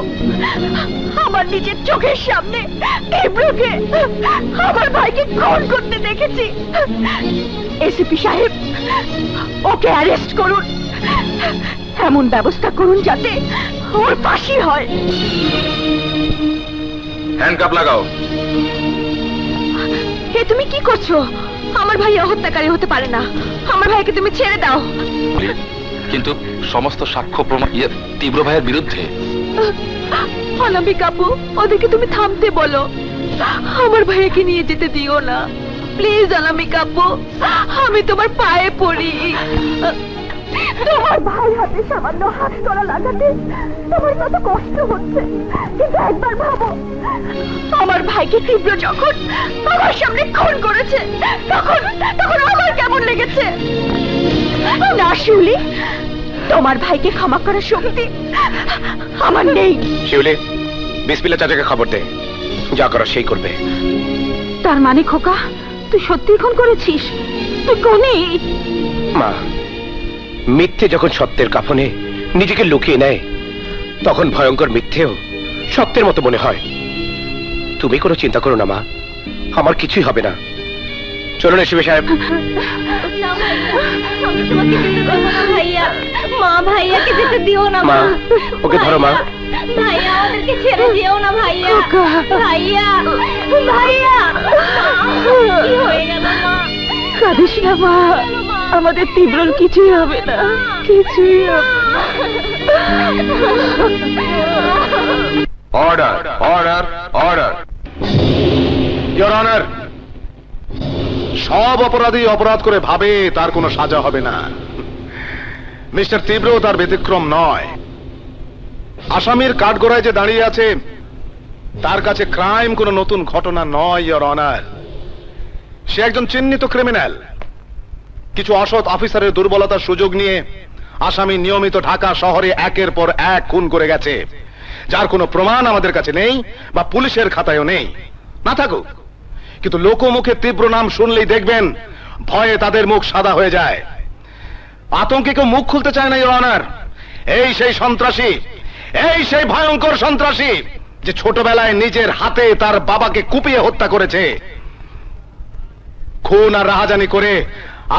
আমার নিজের চোখের সামনে তীব্রকে, আমার ভাইকে খুন করতে দেখেছি। এসিপি সাহেব, ওকে অ্যারেস্ট করুন, এমন ব্যবস্থা করুন যাতে ওর ফাঁসি হয়। হ্যান্ডকাপ লাগাও। হে, তুমি কি করছো? আমার ভাই হত্যাকারী হতে পারে না। আমার ভাইকে তুমি ছেড়ে দাও। কিন্তু সমস্ত সাক্ষ্য প্রমাণ তীব্র ভাইয়ের বিরুদ্ধে। অনামিকা আপু, ওদেরকে তুমি থামতে বলো। আমার ভাইকে নিয়ে যেতে দিও না প্লিজ। অনামিকা আপু, আমি তোমার পায়ে পড়ি। তোমার ভাই হাতে সামান্য হাত তোলা লাগাতে তোমার কত কষ্ট হচ্ছে, কিন্তু একবার ভাবো, আমার ভাইকে তীব্র যখন আমার সামনে খুন করেছে তখন আমার কেমন লেগেছে। না শিউলি, তোমার ভাইকে ক্ষমা করার শক্তি আমার নেই। শিউলি, বিসমিল্লাহ চাচাকে খবর দে, যা করার সেই করবে। তার মানে খোকা, তুই সত্যি খুন করেছিস? তুই কোনি? মা, মিথ্যে যখন সত্যের কাফনে নিজেকে লুকিয়ে নেয় তখন ভয়ঙ্কর মিথ্যেও সত্যের মতো মনে হয়। তুমি কোনো চিন্তা করো না মা, আমার কিছুই হবে না। চলুন এসিপি সাহেব। না ভাইয়া, আমি তোমাকে যেতে দেবো না ভাইয়া। মা, ভাইয়াকে যেতে দিও না মা, ওকে ধরো মা। ভাইয়া, আমাদেরকে ছেড়ে দিও না ভাইয়া। ভাইয়া, ভাইয়া, কি হয়ে গেল মা? কাঁদিস না মা, আমাদের তীব্রর কিছুই হবে না, কিছুই হবে না। Order order order your honour, সব অপরাধী অপরাধ করে ভাবে তার কোনো সাজা হবে না। মিস্টার তীব্র তার ব্যতিক্রম নয়। আসামির কাঠগড়ায় যে দাঁড়িয়ে আছে তার কাছে ক্রাইম কোনো নতুন ঘটনা নয় ইওর অনার। সে একজন চিহ্নিত ক্রিমিনাল। কিছু অসৎ অফিসারের দুর্বলতার সুযোগ নিয়ে আসামি নিয়মিত ঢাকা শহরে একের পর এক খুন করে গেছে, যার কোনো প্রমাণ আমাদের কাছে নেই বা পুলিশের খাতায়ও নেই। না থাকুক, কিন্তু লোকমুখে তীব্র নাম শুনলেই দেখবেন ভয়ে তাদের মুখ সাদা হয়ে যায়। আতঙ্কে কেউ মুখ খুলতে চায় না ইওর অনার। এই সেই সন্ত্রাসী, এই সেই ভয়ঙ্কর সন্ত্রাসী যে ছোটবেলায় নিজের হাতে তার বাবাকে কুপিয়ে হত্যা করেছে। খুন আর রাহাজানি করে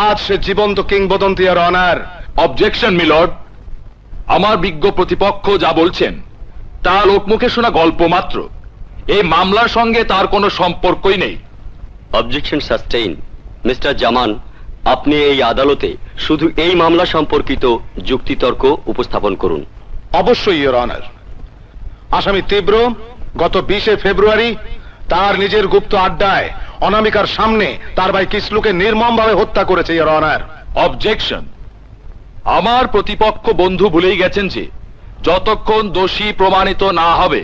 আজ সে জীবন্ত কিংবদন্তি ইওর অনার। অবজেকশন মিলর্ড, আমার বিজ্ঞ প্রতিপক্ষ যা বলছেন তা লোকমুখে শোনা গল্প মাত্র। এই মামলার সঙ্গে তার কোনো সম্পর্কই নেই। Objection sustain. মিস্টার জামান, আপনি এই আদালতে শুধু এই মামলা সম্পর্কিত যুক্তিতর্ক উপস্থাপন করুন। অবশ্যই ইওর অনার। আসামি তীব্র গত 20 ফেব্রুয়ারি তার নিজের গুপ্ত আড্ডায় অনামিকার সামনে তার ভাই কিসলুকে নির্মমভাবে হত্যা করেছে ইওর অনার। অবজেকশন, আমার প্রতিপক্ষ বন্ধু ভুলেই গেছেন যে যতক্ষণ দোষী প্রমাণিত না হবে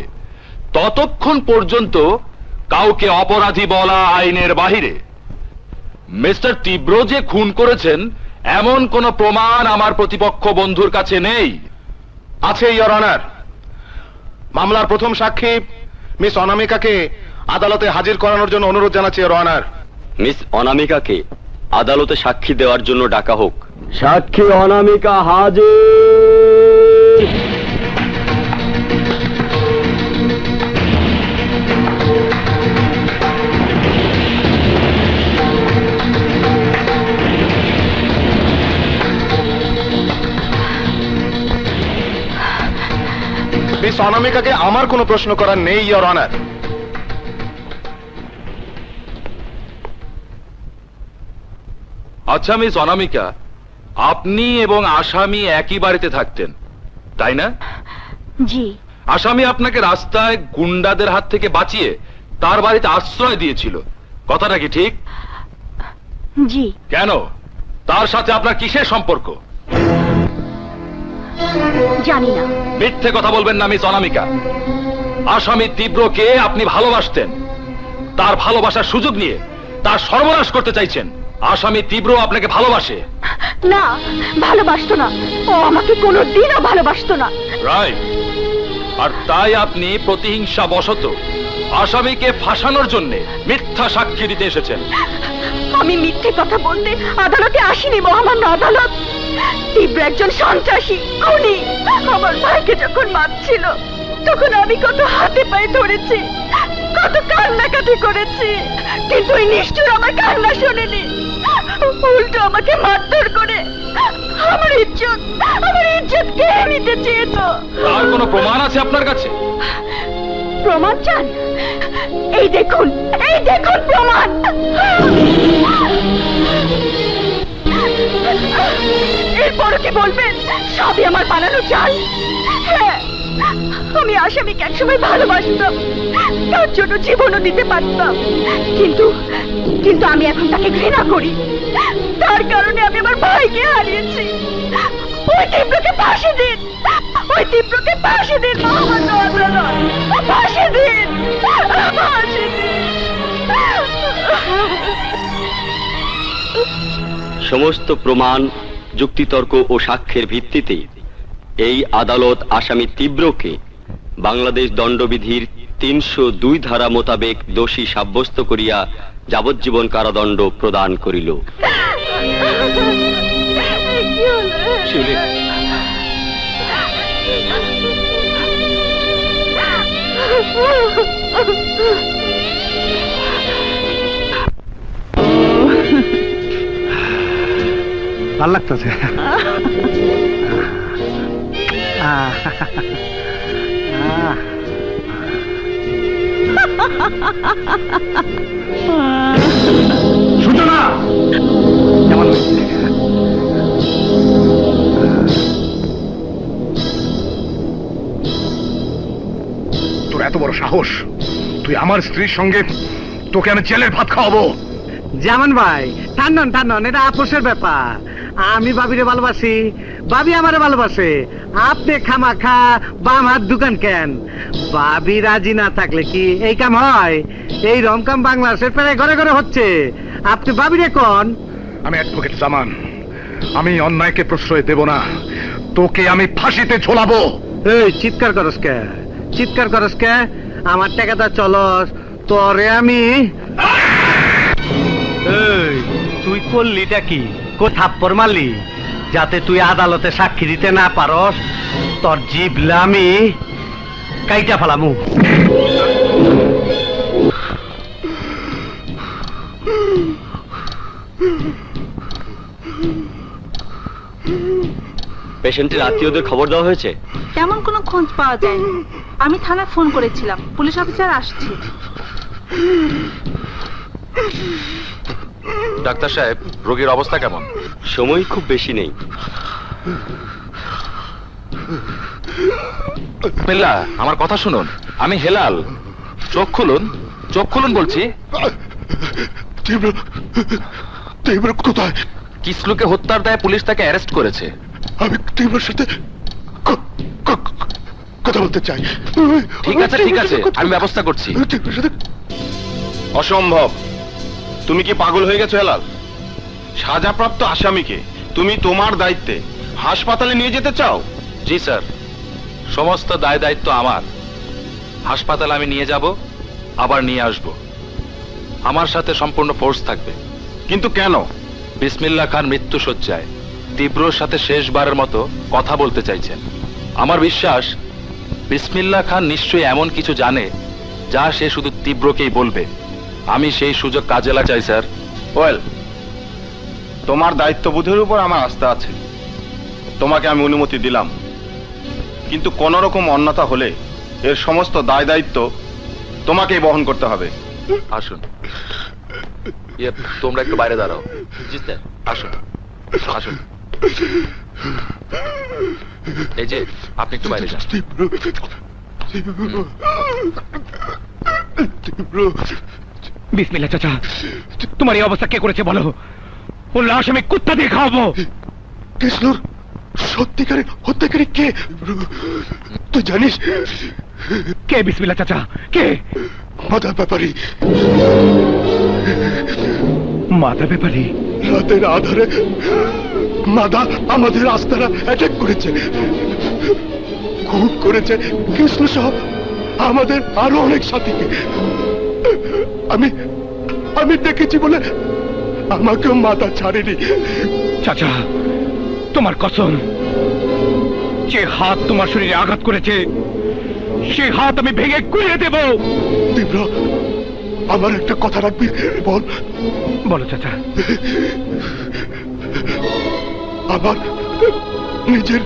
ততক্ষণ পর্যন্ত কাউকে অপরাধী বলা আইনের বাহিরে। মিস্টার তীব্র যে খুন করেছেন এমন কোন প্রমাণ আমার প্রতিপক্ষ বন্ধুর কাছে নেই। আছে ইওর অনার। মামলার প্রথম সাক্ষী মিস অনামিকাকে আদালতে হাজির করানোর জন্য অনুরোধ জানাচ্ছি ইওর অনার। মিস অনামিকাকে আদালতে সাক্ষী দেওয়ার জন্য ডাকা হোক। সাক্ষী অনামিকা হাজির। মিস অনামিকাকে আমার কোনো প্রশ্ন করার নেই ইওর অনার। আচ্ছা মিস অনামিকা, আপনি এবং আসামি একই বাড়িতে থাকতেন, তাই না? জি। আসামি আপনাকে রাস্তায় গুন্ডাদের হাত থেকে বাঁচিয়ে তার বাড়িতে আশ্রয় দিয়েছিল, কথাটা কি ঠিক? জি। কেন? তার সাথে আপনার কিসের সম্পর্ক? জানি না। মিথ্যে কথা বলবেন না মিস অনামিকা। আসামি তীব্রকে আপনি ভালোবাসতেন, তার ভালোবাসার সুযোগ নিয়ে তার সর্বনাশ করতে চাইছেন। আসামি তীব্র আপনাকে ভালোবাসে। না, ভালোবাসতো না। ও আমাকে কোনোদিনও ভালোবাসতো না। রাইট। আর তাই আপনি প্রতিহিংসা বশত আসামিকে ফাঁসানোর জন্য মিথ্যা সাক্ষী দিতে এসেছেন। আমি মিথ্যে কথা বলতে আদালতে আসিনি মহামান্য আদালত। তীব্র একজন সন্ত্রাসী, খুনি। আমার ভাইকে যখন মারছিল তখন আমি কত হাতে পায়ে ধরেছি, কত কান্নাকাটি করেছি, কিন্তু ওই নিষ্ঠুর আমার কান্না শোনেনি। উল্টো আমাকে মারধর করে আমার ইজ্জত কেড়ে নিতে চেয়েছ। তার কোনো প্রমাণ আছে আপনার কাছে? প্রমাণ চান? এই দেখুন প্রমাণ। এরপরও কি বলবেন সবই আমার বানানো চাল? হ্যাঁ, আমি আসামিকে একসময় ভালোবাসতাম, তার জন্য জীবনও দিতে পারতাম, কিন্তু আমি এখন তাকে ঘৃণা করি। তার কারণে আমি আমার ভাইকে হারিয়েছি। ওই তীব্রকে ফাঁসি দিন, মহামান্য আদালত, ফাঁসি দিন। সমস্ত প্রমাণ, যুক্তিতর্ক ও সাক্ষ্যের ভিত্তিতে এই আদালত আসামি তীব্রকে বাংলাদেশ দণ্ডবিধির 302 ধারা মোতাবেক দোষী সাব্যস্ত করিয়া যাবজ্জীবন কারাদণ্ড প্রদান করিল। ভাল লাগতেছে। সূচনা কেমন হয়েছে? তোর এত বড় সাহস, তুই আমার স্ত্রীর সঙ্গে, তোকে আমি জেলের ভাত খাওয়াবো। যেমন ভাই, ঠান্ডন ঠান্ডন, এটা আপোষের ব্যাপার। আমি ভাবিরে ভালোবাসি, ভাবি আমারে ভালোবাসে। আপনি খামাখা বাম হাত দোকান কেন? ভাবি রাজি না থাকলে কি এই কাম হয়? এই রমকাম বাংলাদেশের প্রায় ঘরে ঘরে হচ্ছে। আপনি ভাবিরে কোন? আমি অ্যাডভোকেট জামান, আমি অন্যায়কে প্রশ্রয় দেব না। তোকে আমি ফাঁসিতে ঝোলাবো। এই চিৎকার করস কে? চিৎকার করস কে? আমার টাকাটা চলস, তোরে আমি। এই তুই করলিটা কি? কো থাপ্পড় মারলি যাতে তুই আদালতে সাক্ষী দিতে না পারস? তোর জিভলা আমি কাইটা ফেলামু। পেশেন্টের আত্মীয়দের খবর দেওয়া হয়েছে? তেমন কোনো খোঁজ পাওয়া যায়নি। আমি থানায় ফোন করেছিলাম, পুলিশ অফিসার আসছে। ডাক্তার সাহেব, রোগীর অবস্থা কেমন? সময় খুব বেশি নেই। বিসমিল্লাহ, আমার কথা শুনুন। আমি হেলাল। চোখ খুলুন, চোখ খুলুন বলছি। তীব্র কোথায়? কিসলুকে হত্যার দায়ে পুলিশ তাকে অ্যারেস্ট করেছে। আমি তীব্রর সাথে কথা বলতে চাই। ঠিক আছে ঠিক আছে, আমি ব্যবস্থা করছি। তীব্রর সাথে অসম্ভব। তুমি কি পাগল হয়ে গেছো হেলাল? সাজাপ্রাপ্ত আসামিকে তুমি তোমার দায়িত্বে হাসপাতালে নিয়ে যেতে চাও? জি স্যার, সমস্ত দায় দায়িত্ব আমার। হাসপাতালে আমি নিয়ে যাব, আবার নিয়ে আসব। আমার সাথে সম্পূর্ণ ফোর্স থাকবে। কিন্তু কেন? বিসমিল্লাহ খান মৃত্যু শয্যায় তীব্রর সাথে শেষবারের মতো কথা বলতে চাইছেন। আমার বিশ্বাস বিসমিল্লাহ খান নিশ্চয়ই এমন কিছু জানে যা সে শুধু তীব্রকেই বলবে। আমি সেই সুযোগ কাজে লাগাই স্যার। ওয়েল, তোমার দায়িত্ববোধের উপর আমার আস্থা আছে। তোমাকে আমি অনুমতি দিলাম, কিন্তু কোন রকম অন্যতা হলে এর সমস্ত দায় দায়িত্ব তোমাকেই বহন করতে হবে। আসুন। তোমরা একটু বাইরে দাঁড়াও। জি স্যার, আসুন আসুন। এই যে আপনি একটু বাইরে যান। বিসমিল্লাহ চাচা, তোমার এই অবস্থা কে করেছে বলো? ও লাশ আমি কুত্তা দিয়ে খাওয়াবো। কৃষ্ণর সত্যিকারের হত্যাকারী কে তুই জানিস? কে বিসমিল্লাহ চাচা? কে? মাথা ব্যাপারী। মাথা ব্যাপারী? রাতের আধারে মাদা আমাদের আস্তানা অ্যাটাক করেছে, খুন করেছে কৃষ্ণ সহ আমাদের আরো অনেক সাথীকে। আমি দেখেছি বলে আমাকেও মাথা ছাড়েনি। চাচা, তোমার কসম, যে হাত তোমার শরীরে আঘাত করেছে সেই হাত আমি ভেঙে গুঁড়িয়ে দেব। তীব্র, আমার একটা কথা রাখবি? বল। বলো চাচা। আমার নিজের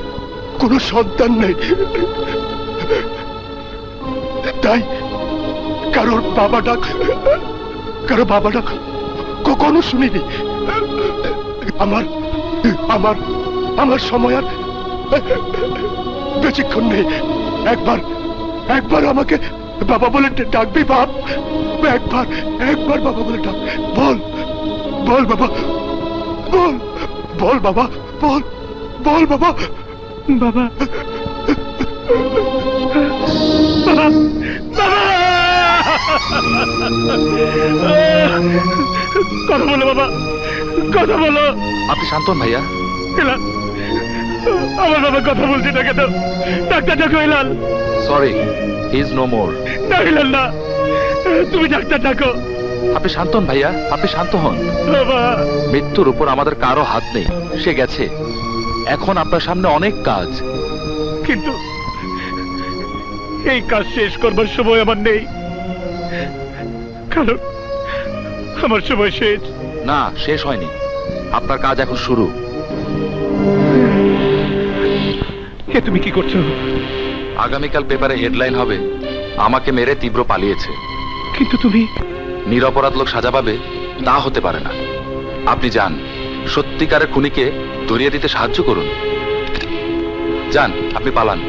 কোনো সন্তান নেই, তাই কারোর বাবা ডাক কখনো শুনিনি। আমার আমার আমার সময় আর বেশিক্ষণ নেই। একবার আমাকে বাবা বলে ডাকবি বাপ? একবার বাবা বলে ডাক। বল বাবা, বল বাবা, বল বাবা। বাবা, কথা বলো বাবা, কথা বলো। আপনি শান্ত হন ভাইয়া। আমার বাবা কথা বলছে না কেন? ডাক্তার ডাকো Helal. Sorry, he is no more. না হেলাল না, তুমি ডাক্তার ডাকো। আপনি শান্ত হন ভাইয়া, আপনি শান্ত হন। বাবা, মৃত্যুর উপর আমাদের কারো হাত নেই, সে গেছে। এখন আপনার সামনে অনেক কাজ। কিন্তু এই কাজ শেষ করবার সময় আমার নেই, কারণ আমার সময় শেষ। না, শেষ হয়নি। আপনার কাজ এখন শুরু। তুমি কি করছো? আগামীকাল পেপারে হেডলাইন হবে, আমাকে মেরে তীব্র পালিয়েছে। কিন্তু তুমি নিরপরাধ লোক সাজা পাবে তা হতে পারে না। আপনি যান, সত্যিকারের খুনিকে ধরিয়ে দিতে সাহায্য করুন। যান, আপনি পালান।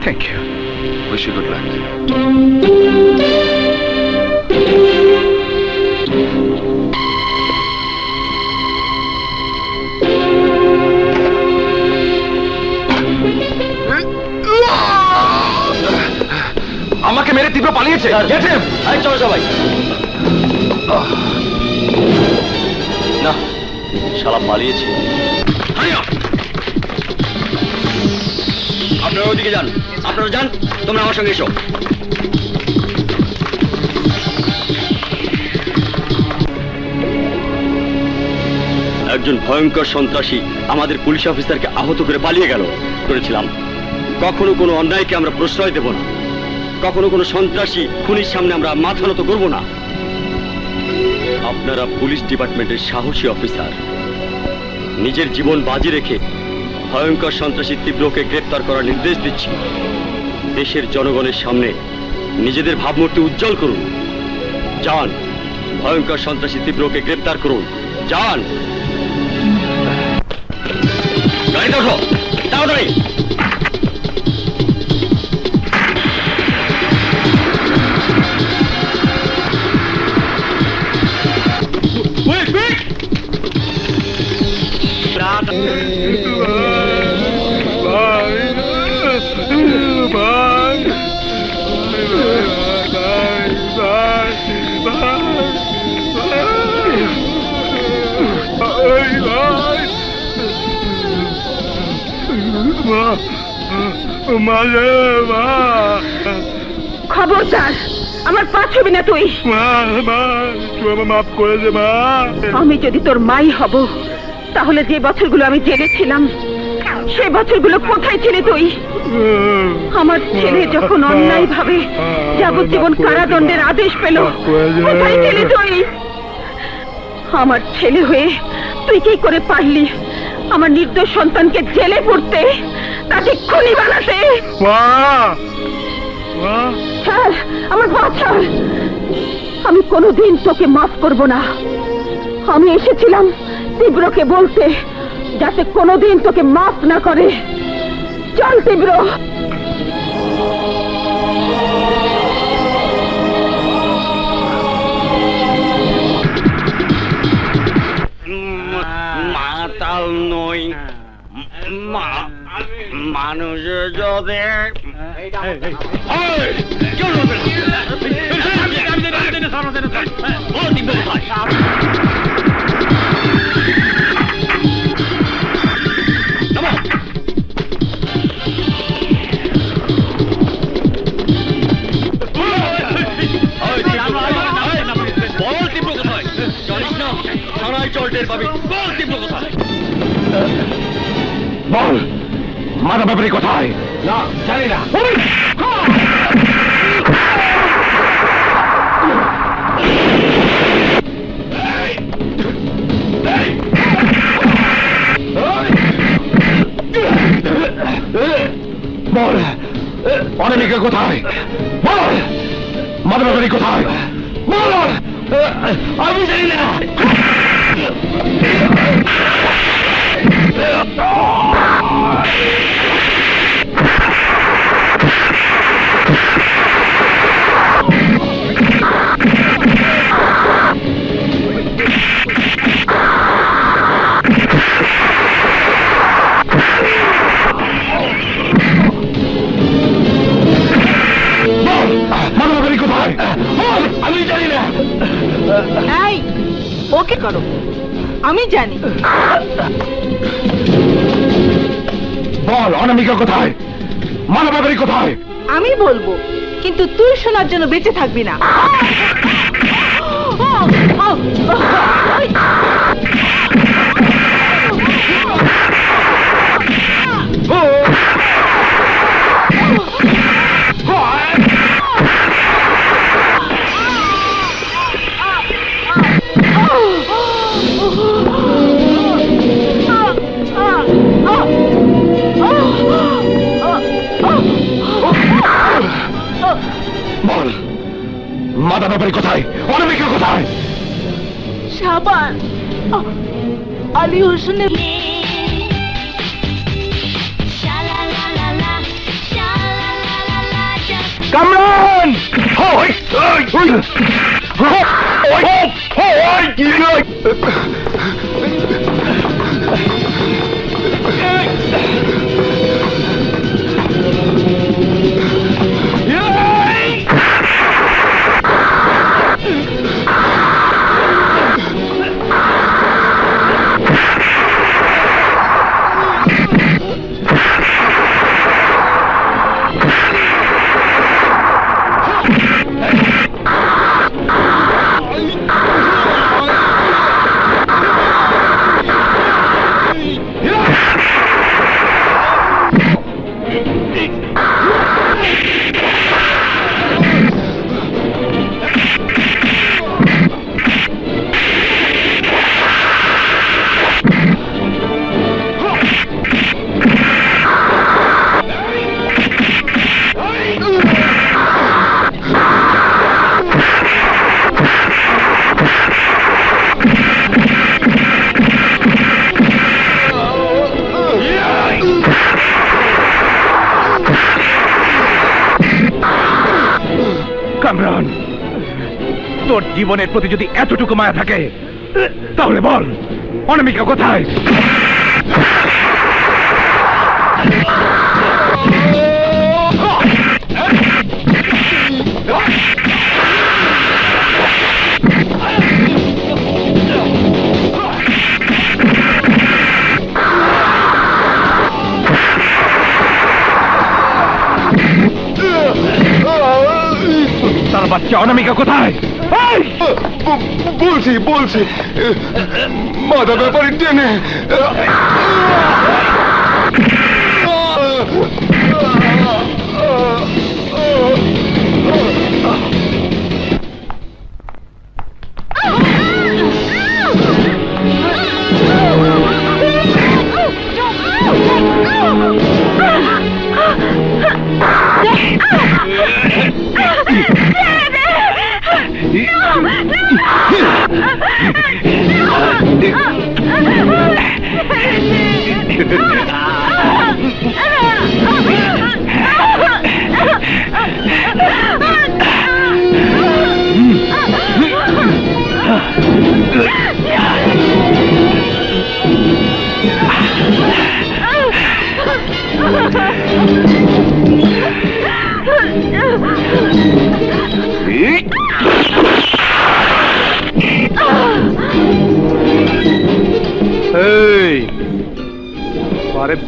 Thank you. Wish you good luck. আমাকে মেরে তীব্র পালিয়েছে। চলো সবাই। না, শালা পালিয়েছে। আপনারা ওইদিকে যান, আপনারা যান, তোমরা আমার সঙ্গে এসো। একজন ভয়ঙ্কর সন্ত্রাসী আমাদের পুলিশ অফিসারকে আহত করে পালিয়ে গেল। করেছিলাম কখনো কোনো অন্যায়কে আমরা প্রশ্রয় দেব না, কখনো কোনো সন্ত্রাসী খুনির সামনে আমরা মাথা নত করব না। আপনারা পুলিশ ডিপার্টমেন্টের সাহসী অফিসার, নিজের জীবন বাজি রেখে ভয়ঙ্কর সন্ত্রাসী তীব্রকে গ্রেপ্তার করার নির্দেশ দিচ্ছি। দেশের জনগণের সামনে নিজেদের ভাবমূর্তি উজ্জ্বল করুন। যান, ভয়ঙ্কর সন্ত্রাসী তীব্রকে গ্রেপ্তার করুন। যান, গাড়িতে ওঠো, তাড়াতাড়ি। খবরদার, আমার পা ছবি না তুই। মাফ করে দে মা। আমি যদি তোর মাই হব, তাহলে যে বছরগুলো আমি জেলেছিলাম সে বছরগুলো কোথায় ছিলে তুই? আমার ছেলে যখন অন্যায় ভাবে যাবজ্জীবন কারাদণ্ডের আদেশ পেল, কোথায় ছিলি তুই? আমার ছেলে হয়ে তুই কি করে পারলি আমার নির্দোষ সন্তানকে জেলে পড়তে, তাকে খুনি বানাতে? ছাড় আমার পা ছাড়। আমি কোনোদিন তোকে মাফ করব না। আমি এসেছিলাম তীব্রকে বলতে, যাতে কোনোদিন তোকে মাফ না করে। চল তীব্র। মাতাল নই, মানুষ যদি বল, মাদা ব্যাপারী কোথায়? না, জানি না। বল, অনামিকা কোথায়? বল, মাদা ব্যাপারী কোথায়? বল, আমি জানি না। আমি জানি না। এই, ওকে করো, আমি জানি। বল, অনামিকা কোথায়? মানব ব্যাপারী কোথায়? আমি বলবো, কিন্তু তুই শোনার জন্য বেঁচে থাকবি না। ব্যাপারী কোথায়? অনামিকা কোথায়? সাবান আলী হোসেনের কামরান! কামরান, তোর জীবনের প্রতি যদি এতটুকু মায়া থাকে তাহলে বল অনামিকা কোথায়? তার বাচ্চা অনামিকা কোথায়? বলছি মাথা ব্যাপারে টেনে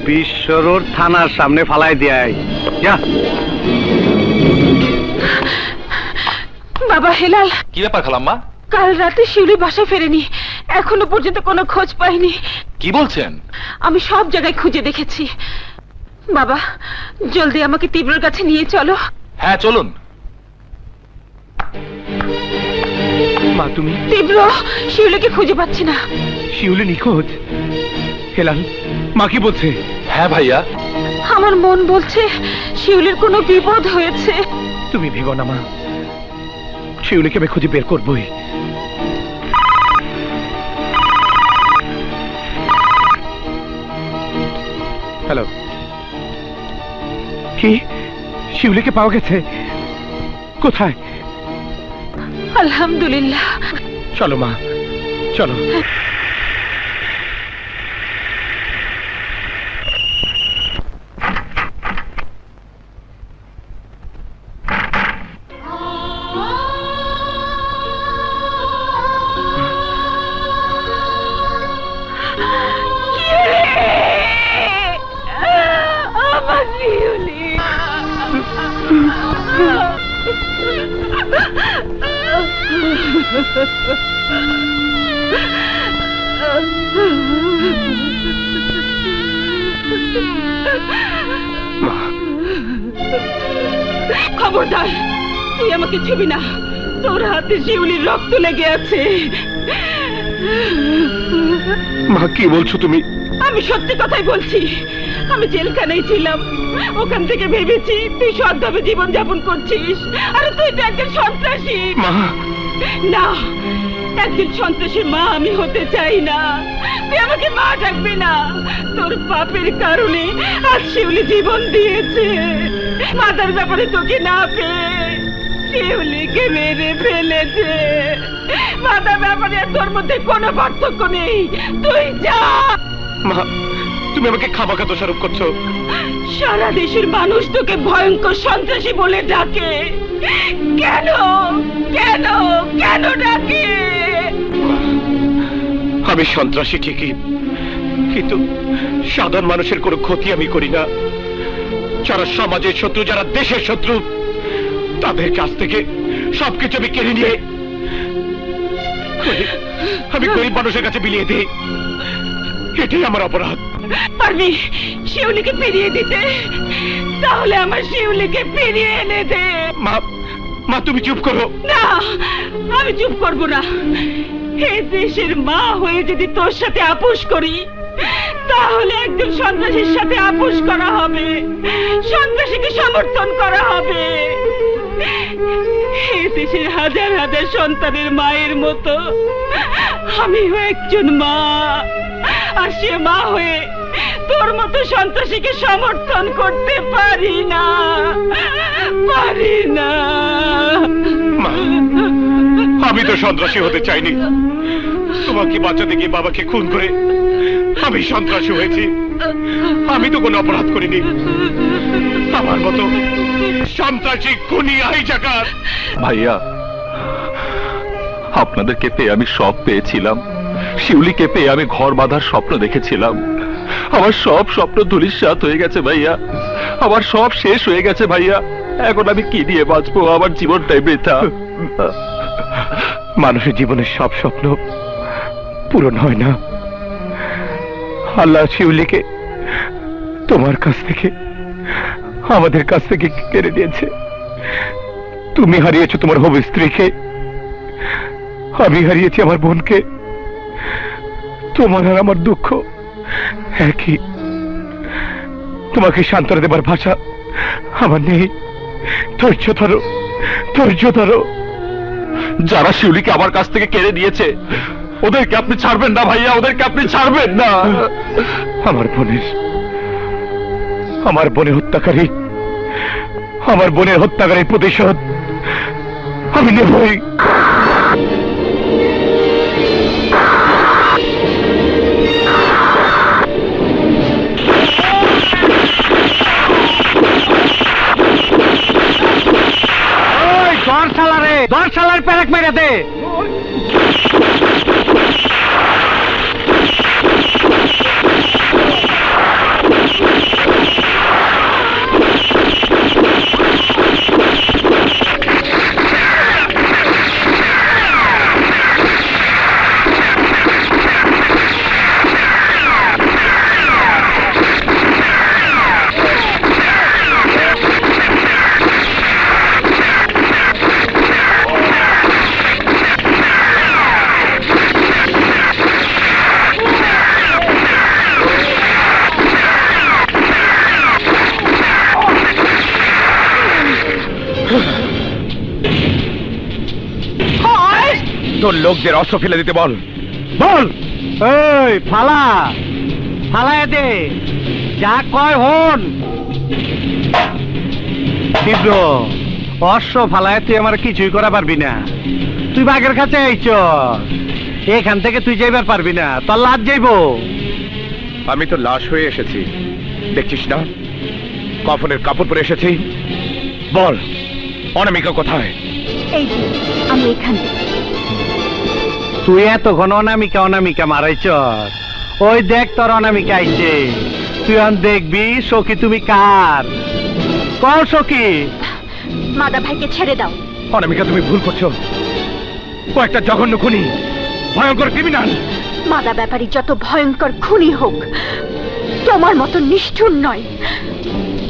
বিশ্বরোড থানার সামনে ফালাই দেয়। যা বাবা হেলাল, কি ব্যাপার খালাম্মা? কাল রাতে শিউলি বাসা ফেরেনি, এখনো পর্যন্ত কোনো খোঁজ পাইনি। কি বলছেন? আমি সব জায়গায় খুঁজে দেখেছি। বাবা জলদি আমাকে তীব্রর কাছে নিয়ে চলো। হ্যাঁ চলুন। মা তুমি? তীব্র, শিউলিকে খুঁজে পাচ্ছি না। শিউলি নিখোঁজ? হেলাল, মা কি বলছে? হ্যাঁ ভাইয়া, আমার মন বলছে শিউলির কোনো বিপদ হয়েছে। তুমি ভেবো না মা, শিউলিকে আমি খুঁজে বের করবই। হ্যালো, কি শিউলিকে পাওয়া গেছে? কোথায়? আলহামদুলিল্লাহ। চলো মা, চলো। আমার শিউলি, খবরদার, তুই আমাকে ছুবি না। তোর হাতে শিউলির রক্ত লেগে আছে। মা কি বলছো তুমি? আমি সত্যি কথাই বলছি। আমি জেলখানায় ছিলাম, ওখান থেকে ভেবেছি তুই সৎভাবে জীবন যাপন করছিস, আর তুই তো একজন সন্ত্রাসী। না, একজন সন্ত্রাসীর মা আমি হতে চাই না। তুই আমাকে মা ডাকবি না। তোর পাপের কারণে আজ শিউলি জীবন দিয়েছে। মাতার ব্যাপারে তোকে না পেয়ে শিউলিকে মেরে ফেলেছে। মাতার ব্যাপারে আর তোর মধ্যে কোনো পার্থক্য নেই। তুই যা। মা, তুমি আমাকে খামাখা দোষারোপ করছো। সারা দেশের মানুষ তোকে ভয়ঙ্কর সন্ত্রাসী বলে ডাকে। কেন কেন কেন ডাকে? আমি সন্ত্রাসী ঠিকই, কিন্তু সাধারণ মানুষের কোনো ক্ষতি আমি করি না। যারা সমাজের শত্রু, যারা দেশের শত্রু, তাদের কাছ থেকে সবকিছু আমি কেড়ে নিয়ে আমি গরিব মানুষের কাছে বিলিয়ে দিই। এটাই আমার অপরাধ। পারবি শিউলিকে ফিরিয়ে দিতে? তাহলে আমার শিউলিকে ফিরিয়ে এনে দে। মা, মা তুমি চুপ করো। না, আমি চুপ করব না। এই দেশের মা হয়ে যদি তোর সাথে আপোষ করি, তাহলে একজন সন্ত্রাসীর সাথে আপোষ করা হবে, সন্ত্রাসীকে সমর্থন করা হবে। এই দেশের হাজার হাজার সন্তানের মায়ের মতো আমিও একজন মা, আর সে মা হয়ে তোর মতো সন্ত্রাসীকে সমর্থন করতে পারি না, পারি না। মা, আমি তো সন্ত্রাসী হতে চাইনি। তোমাকে বাঁচাতে গিয়ে বাবাকে খুন করে আমি সন্ত্রাসী হয়েছি। আমি তো কোনো অপরাধ করিনি। আমার মতো সন্ত্রাসী, খুনি, হাইজাকার। ভাইয়া, আপনাদেরকে পেয়ে আমি সব পেয়েছিলাম। শিউলিকে পেয়ে আমি ঘর বাঁধার স্বপ্ন দেখেছিলাম। আমার সব স্বপ্ন ধূলিসাৎ হয়ে গেছে ভাইয়া। আমার সব শেষ হয়ে গেছে ভাইয়া। এখন আমি কি দিয়ে বাঁচবো? আমার জীবনটাই বৃথা। মানুষের জীবনের সব স্বপ্ন পূরণ হয় না। আল্লাহ শিউলিকে তোমার কাছ থেকে, আমাদের কাছ থেকে কেড়ে নিয়েছে। তুমি হারিয়েছো তোমার হবু স্ত্রীকে, আমি হারিয়েছি আমার বোনকে। তোমার আর আমার দুঃখ একই। তোমাকে সান্ত্বনা দেবার ভাষা আমার নেই। ধৈর্য ধরো, ধৈর্য ধরো। যারা শিউলিকে আমার কাছ থেকে কেড়ে নিয়েছে, ওদেরকে আপনি ছাড়বেন না ভাইয়া, ওদেরকে আপনি ছাড়বেন না। আমার বোনের হত্যাকারী, আমার বোনের হত্যাকারীর প্রতিশোধ আমি নেবই। দশ সালার প্যারেক মেরে দে। তোর লোকদের অস্ত্র ফেলে দিতে বল, বল। এই ফালা, ফালায় দে। যা কয় হন। তীব্র, অশ্ব ফালায় তুই আমার কিছুই করা পারবি না। তুই বাঘের কাছে আইছ, এখান থেকে তুই যাইবার পারবি না। তোর লাশ যাইব। আমি তো লাশ হয়ে এসেছি, দেখছিস না? কফনের কাপড় পরে এসেছি। বল, অনামিকা কোথায়? এই যে আমি এখানে। তুই এতক্ষণ অনামিকা অনামিকা মারাইছ। ওই দেখ তোর অনামিকা আইছে। তুই এখন দেখবি সখী তুমি কার। কও সখী। মাদা ভাইকে ছেড়ে দাও। অনামিকা, তুমি ভুল করছো। ও একটা জঘন্য খুনি, ভয়ঙ্কর ক্রিমিনাল। মাদা ব্যাপারী যত ভয়ঙ্কর খুনি হোক, তোমার মতো নিষ্ঠুর নয়।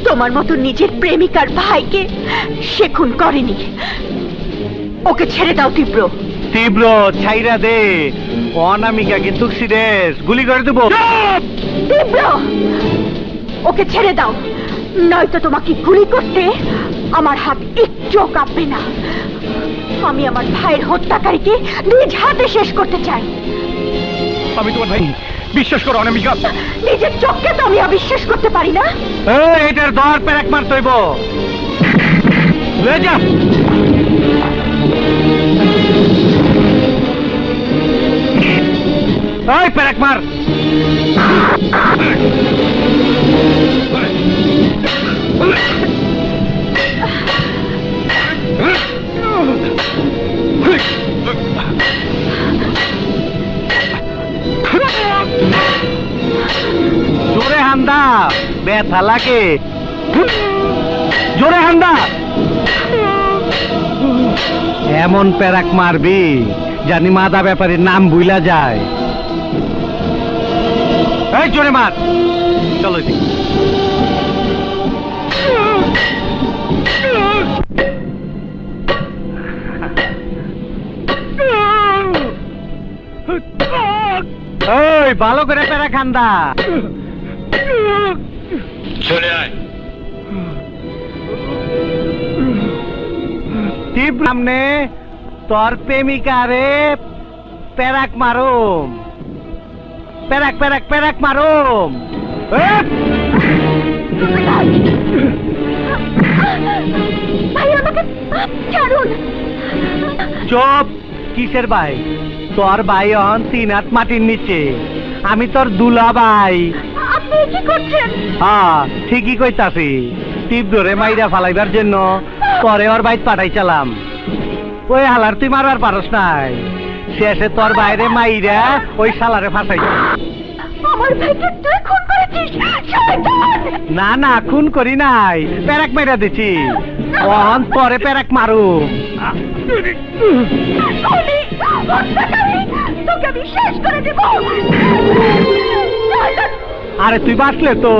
তোমার মতো নিজের প্রেমিকার ভাইকে সে খুন করেনি। ওকে ছেড়ে দাও তীব্র। তীব্র, ছাইরা দে। অনামিকা কিন্তু সিরিয়াস, গুলি করে দেবো। তীব্র, ওকে ছেড়ে দাও, নয়তো তোমাকে গুলি করতে আমার হাত একটুও কাঁপবে না। আমি আমার ভাইয়ের হত্যাকারীকে নিজ হাতে শেষ করতে চাই। আমি তোমার ভাই, বিশ্বাস করো অনামিকা। নিজের চোখকে তো আমি অবিশ্বাস করতে পারি না। এটার দর পেরেক মার তৈব লয়ে যা। ওই পেরেক মার। জোরে হান্দা, ব্যথা লাগে। জোরে হান্দা। এমন পেরাক মারবি জানি মাদা ব্যাপারীর নাম ভুলা যায়। এই জোরে মার। চলো এদিকে। ওই ভালো করে পেরা খান্দা। চলে আয়। তীব্র সামনে তোর প্রেমিকারে পেরাক মারুম। পেরাক পেরাক পেরাক মারুম। ভাই আমাকে ছাড়ুন। চুপ। কিসের ভাই? তোর ভাই অন 3 হাত মাটির নিচে। আমি তোর দুলা ভাই। আপনি কি করছেন? হ্যাঁ ঠিকই কইতাছি। তীব্রে মাইরা ফালাইবার জন্য পরে ওর বাইত পাঠাইছিলাম। ওই হালার তুই মারবার পারস নাই। শেষে তোর বাইরে মাইরা ওই শালারে ফাঁসাইছি। আমার ভাইকে তুই খুন করেছিস, শয়তান! না না খুন করি নাই, পেরাক মেরা দিছি। অন পরে পেরাক মারু। খুনি, হত্যাকারী, তোকে আমি শেষ করে দেব। আরে তুই বাঁচলে তো।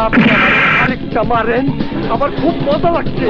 আপনি আমার আরেকটা মারেন, আমার খুব মজা লাগছে।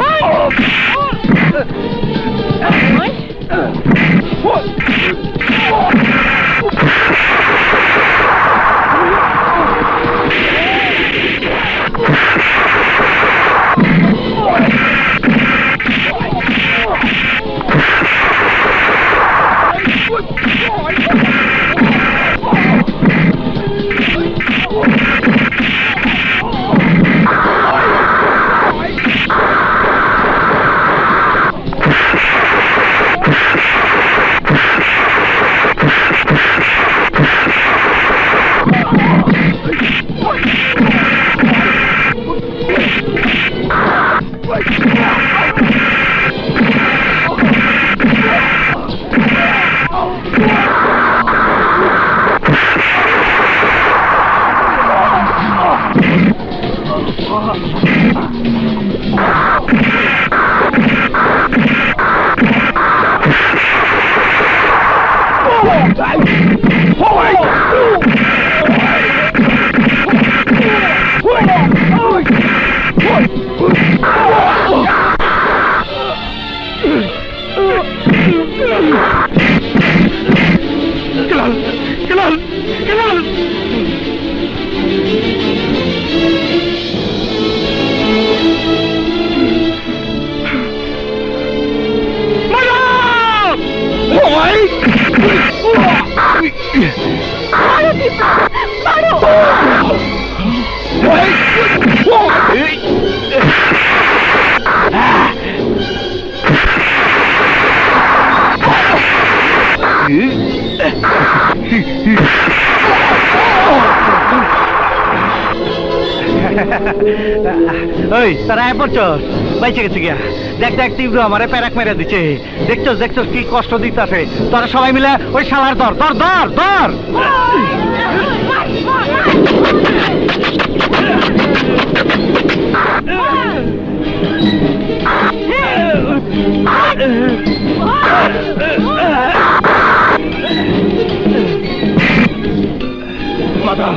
ওই তারা পড়ছস বাইচে গেছে গিয়া। দেখ দেখ তীব্র আমারে প্যারাক মেরে দিচ্ছে। দেখছস দেখছস কি কষ্ট দিতেছে। তোরা সবাই মিলে ওই শালার ধর ধর ধর ধর। মাদা,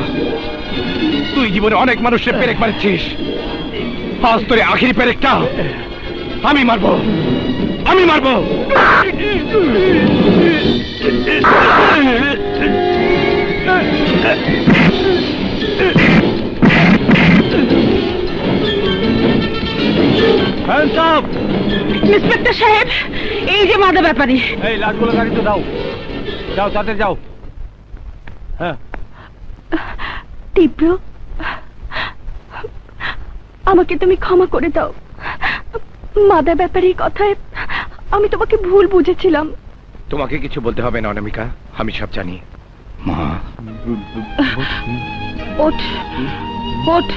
তুই জীবনে অনেক মানুষের পেরেক মারছিস, আজ তোরে আখিরি পেরেকটা আমি মারবো, আমি মারবো। ইন্সপেক্টর সাহেব, এই যে মাদা ব্যাপারী। এই লাশগুলো গাড়িতে দাও, যাও তাতে যাও। হ্যাঁ তীব্র, আমাকে তুমি ক্ষমা করে দাও। মাদা ব্যাপারীর কথায় আমি তোমাকে ভুল বুঝেছিলাম। তোমাকে কিছু বলতে হবে না অনামিকা, আমি সব জানি। মা, ওঠ ওঠ।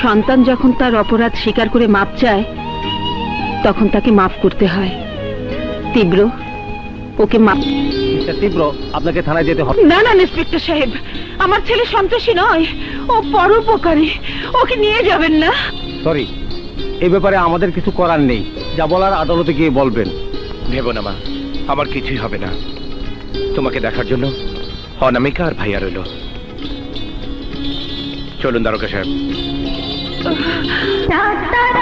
সন্তান যখন তার অপরাধ স্বীকার করে মাপ চায় তখন তাকে মাফ করতে হয়। তীব্র, ওকে মাপ। তীব্র, আপনাকে থানায় যেতে হবে। না না ইন্সপেক্টর সাহেব, আমার ছেলে সন্ত্রাসী নয়, ও পরোপকারী। ওকে নিয়ে যাবেন না। সরি, এই ব্যাপারে আমাদের কিছু করার নেই, যা বলার আদালতে গিয়ে বলবেন। ভেবো না মা, আমার কিছুই হবে না। তোমাকে দেখার জন্য অনামিকা আর ভাইয়া রইল। চলুন দারোগা সাহেব। ডাক্তার